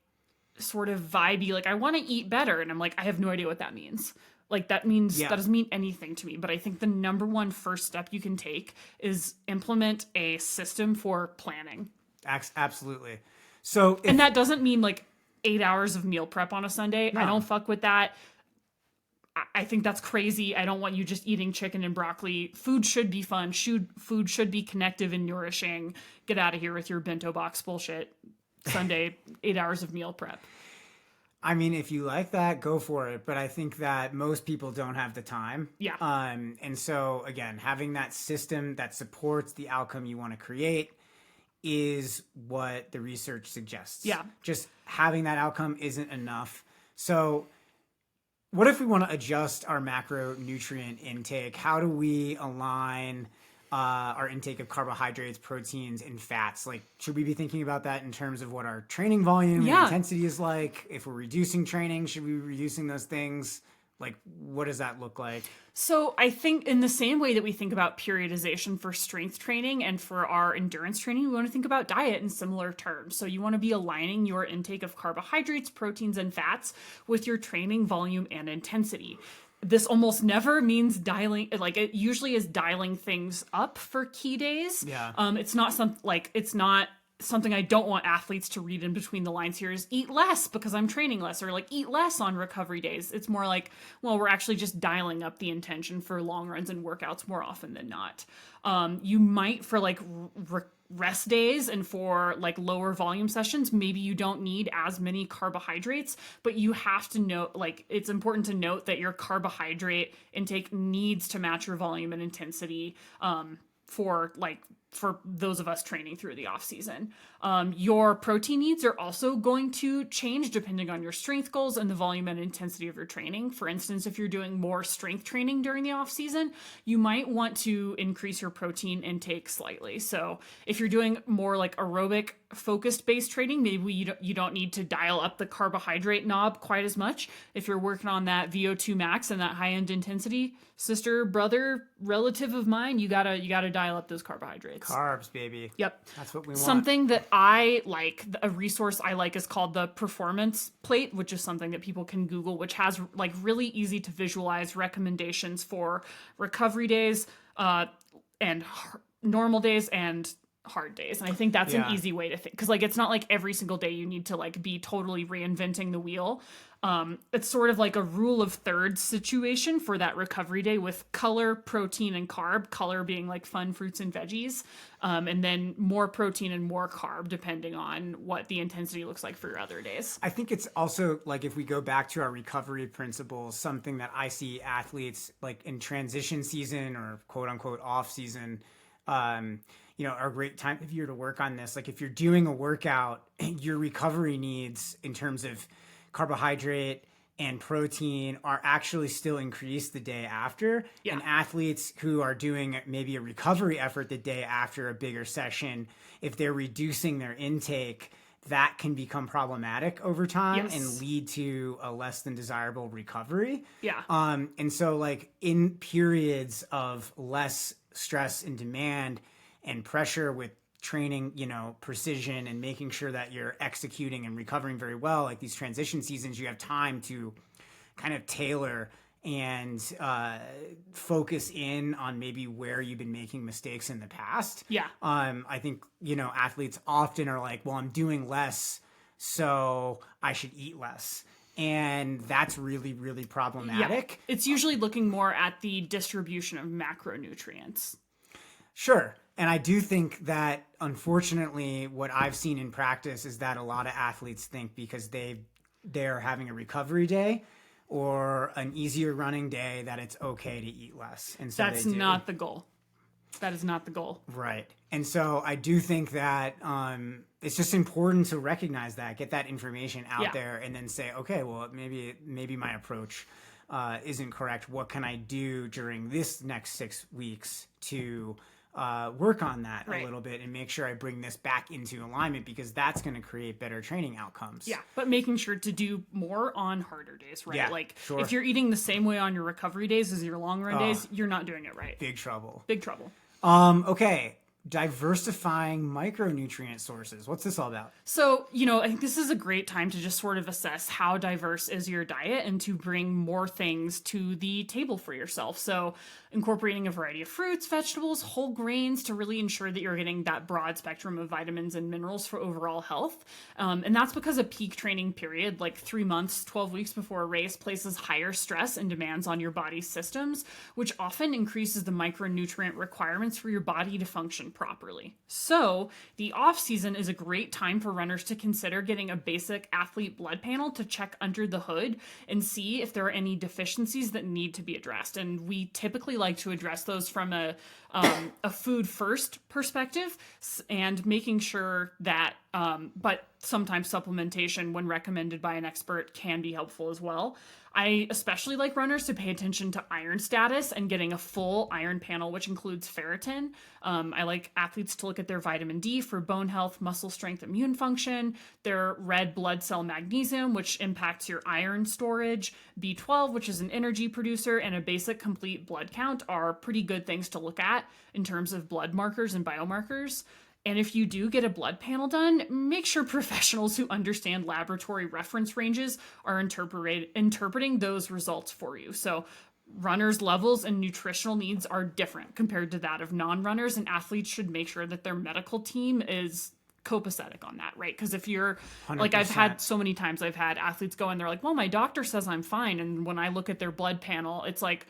Speaker 1: sort of vibey, like I want to eat better, and I'm like, I have no idea what that means. Like that means that doesn't mean anything to me. But I think the number one first step you can take is implement a system for planning.
Speaker 2: Absolutely. So
Speaker 1: and that doesn't mean like 8 hours of meal prep on a Sunday. No. I don't fuck with that. I think that's crazy. I don't want you just eating chicken and broccoli. Food should be fun. Food should be connective and nourishing. Get out of here with your bento box bullshit. Sunday, 8 hours of meal prep.
Speaker 2: I mean, if you like that, go for it. But I think that most people don't have the time.
Speaker 1: Yeah.
Speaker 2: And so, again, having that system that supports the outcome you want to create is what the research suggests.
Speaker 1: Yeah.
Speaker 2: Just having that outcome isn't enough. So what if we want to adjust our macronutrient intake? How do we align our intake of carbohydrates, proteins, and fats? Like, should we be thinking about that in terms of what our training volume and intensity is like? If we're reducing training, should we be reducing those things? Like, what does that look like?
Speaker 1: So I think in the same way that we think about periodization for strength training and for our endurance training, we want to think about diet in similar terms. So you want to be aligning your intake of carbohydrates, proteins, and fats with your training volume and intensity. This almost never means dialing, like it usually is dialing things up for key days.
Speaker 2: Yeah.
Speaker 1: It's not something I don't want athletes to read in between the lines here is eat less because I'm training less, or like eat less on recovery days. It's more like, well, we're actually just dialing up the intention for long runs and workouts more often than not. You might, for like rest days and for like lower volume sessions, maybe you don't need as many carbohydrates, but you have to note, like, it's important to note that your carbohydrate intake needs to match your volume and intensity for those of us training through the off season. Your protein needs are also going to change depending on your strength goals and the volume and intensity of your training. For instance, if you're doing more strength training during the off season, you might want to increase your protein intake slightly. So if you're doing more like aerobic focused based training, maybe you don't need to dial up the carbohydrate knob quite as much. If you're working on that VO2 max and that high end intensity, sister, brother, relative of mine, you gotta dial up those carbohydrates.
Speaker 2: Carbs, baby.
Speaker 1: Yep.
Speaker 2: That's what we want.
Speaker 1: Something that I like, a resource I like, is called the Performance Plate, which is something that people can Google, which has like really easy to visualize recommendations for recovery days, and normal days and hard days. And I think that's an easy way to think, because like it's not like every single day you need to like be totally reinventing the wheel. It's sort of like a rule of thirds situation for that recovery day, with color, protein, and carb. Color being like fun fruits and veggies, and then more protein and more carb depending on what the intensity looks like for your other days.
Speaker 2: I think it's also like, if we go back to our recovery principles, something that I see athletes like in transition season or quote unquote off season, are a great time of year to work on this. Like if you're doing a workout, your recovery needs in terms of carbohydrate and protein are actually still increased the day after. Yeah. And athletes who are doing maybe a recovery effort the day after a bigger session, if they're reducing their intake, that can become problematic over time and lead to a less than desirable recovery.
Speaker 1: Yeah.
Speaker 2: And so like in periods of less stress and demand and pressure with training, precision and making sure that you're executing and recovering very well, like these transition seasons, you have time to kind of tailor and focus in on maybe where you've been making mistakes in the past.
Speaker 1: Yeah.
Speaker 2: I think, athletes often are like, well, I'm doing less, so I should eat less. And that's really, really problematic.
Speaker 1: Yeah. It's usually looking more at the distribution of macronutrients.
Speaker 2: Sure. And I do think that, unfortunately, what I've seen in practice is that a lot of athletes think because they're having a recovery day or an easier running day that it's okay to eat less. And so
Speaker 1: that's not the goal. That is not the goal.
Speaker 2: Right. And so I do think that it's just important to recognize that, get that information out there, and then say, okay, well, maybe my approach isn't correct. What can I do during this next 6 weeks to work on that a little bit and make sure I bring this back into alignment, because that's going to create better training outcomes. Yeah,
Speaker 1: but making sure to do more on harder days, right?
Speaker 2: Yeah,
Speaker 1: like
Speaker 2: sure.
Speaker 1: If you're eating the same way on your recovery days as your long run days, you're not doing it right.
Speaker 2: Big trouble.
Speaker 1: Big trouble.
Speaker 2: Okay. Diversifying micronutrient sources. What's this all about?
Speaker 1: So, I think this is a great time to just sort of assess how diverse is your diet and to bring more things to the table for yourself. So, incorporating a variety of fruits, vegetables, whole grains to really ensure that you're getting that broad spectrum of vitamins and minerals for overall health. And that's because a peak training period, like 3 months, 12 weeks before a race, places higher stress and demands on your body's systems, which often increases the micronutrient requirements for your body to function properly. So the off season is a great time for runners to consider getting a basic athlete blood panel to check under the hood and see if there are any deficiencies that need to be addressed. And we typically like to address those from a food first perspective, and making sure that, but sometimes supplementation when recommended by an expert can be helpful as well. I especially like runners to pay attention to iron status and getting a full iron panel, which includes ferritin. I like athletes to look at their vitamin D for bone health, muscle strength, immune function, their red blood cell magnesium, which impacts your iron storage, B12, which is an energy producer, and a basic complete blood count are pretty good things to look at in terms of blood markers and biomarkers. And if you do get a blood panel done, make sure professionals who understand laboratory reference ranges are interpreting those results for you. So runners' levels and nutritional needs are different compared to that of non-runners, and athletes should make sure that their medical team is copacetic on that, right? Because if you're
Speaker 2: 100%.
Speaker 1: like, I've had so many times I've had athletes go and they're like, well, my doctor says I'm fine. And when I look at their blood panel, it's like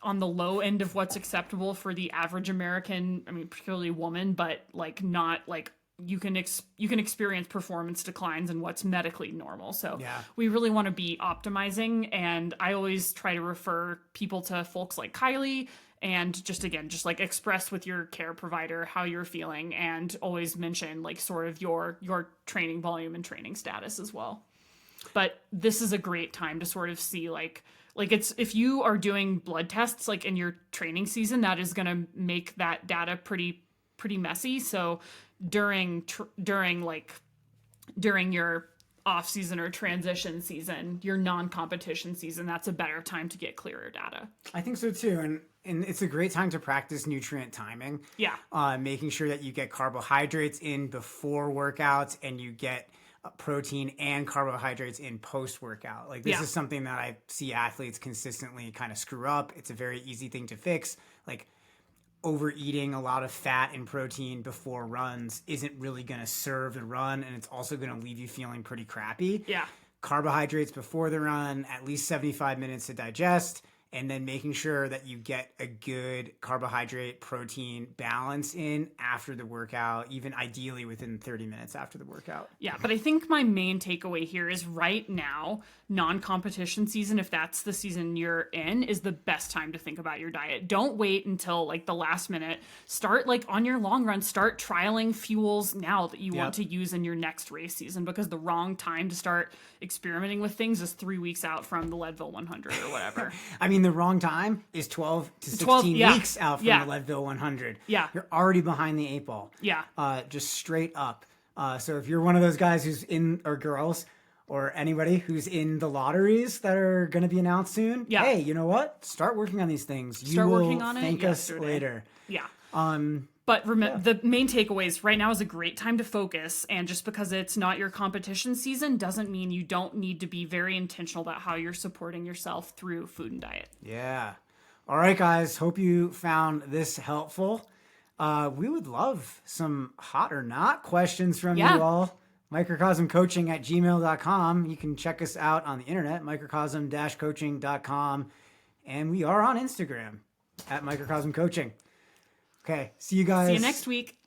Speaker 1: on the low end of what's acceptable for the average American, I mean, particularly woman, but like not like you can experience performance declines in what's medically normal. So we really want to be optimizing. And I always try to refer people to folks like Kylie, and just like express with your care provider how you're feeling, and always mention like sort of your training volume and training status as well. But this is a great time to sort of see like it's, if you are doing blood tests like in your training season, that is going to make that data pretty messy. So during your off season or transition season, your non-competition season, that's a better time to get clearer data.
Speaker 2: I think so too. And it's a great time to practice nutrient timing.
Speaker 1: Yeah.
Speaker 2: Making sure that you get carbohydrates in before workouts and you get protein and carbohydrates in post-workout. Like this is something that I see athletes consistently kind of screw up. It's a very easy thing to fix. Like overeating a lot of fat and protein before runs isn't really going to serve the run, and it's also going to leave you feeling pretty crappy.
Speaker 1: Yeah.
Speaker 2: Carbohydrates before the run, at least 75 minutes to digest, and then making sure that you get a good carbohydrate protein balance in after the workout, even ideally within 30 minutes after the workout.
Speaker 1: Yeah, but I think my main takeaway here is right now, non-competition season, if that's the season you're in, is the best time to think about your diet. Don't wait until like the last minute. Start like on your long run, start trialing fuels now that you want to use in your next race season, because the wrong time to start experimenting with things is 3 weeks out from the Leadville 100 or whatever.
Speaker 2: I mean, the wrong time is 12 to 16 weeks out from the Leadville 100.
Speaker 1: Yeah.
Speaker 2: You're already behind the 8 ball.
Speaker 1: Yeah.
Speaker 2: Just straight up. So if you're one of those guys who's in, or girls, or anybody who's in the lotteries that are going to be announced soon, hey, you know what? Start working on these things.
Speaker 1: Start working on it.
Speaker 2: Thank us later.
Speaker 1: Yeah. But remember, the main takeaways right now is a great time to focus. And just because it's not your competition season doesn't mean you don't need to be very intentional about how you're supporting yourself through food and diet. Yeah.
Speaker 2: All right, guys. Hope you found this helpful. We would love some hot or not questions from you all. microcosmcoaching@gmail.com. You can check us out on the internet, microcosm-coaching.com. And we are on Instagram @microcosmcoaching. Okay, see you guys.
Speaker 1: See you next week.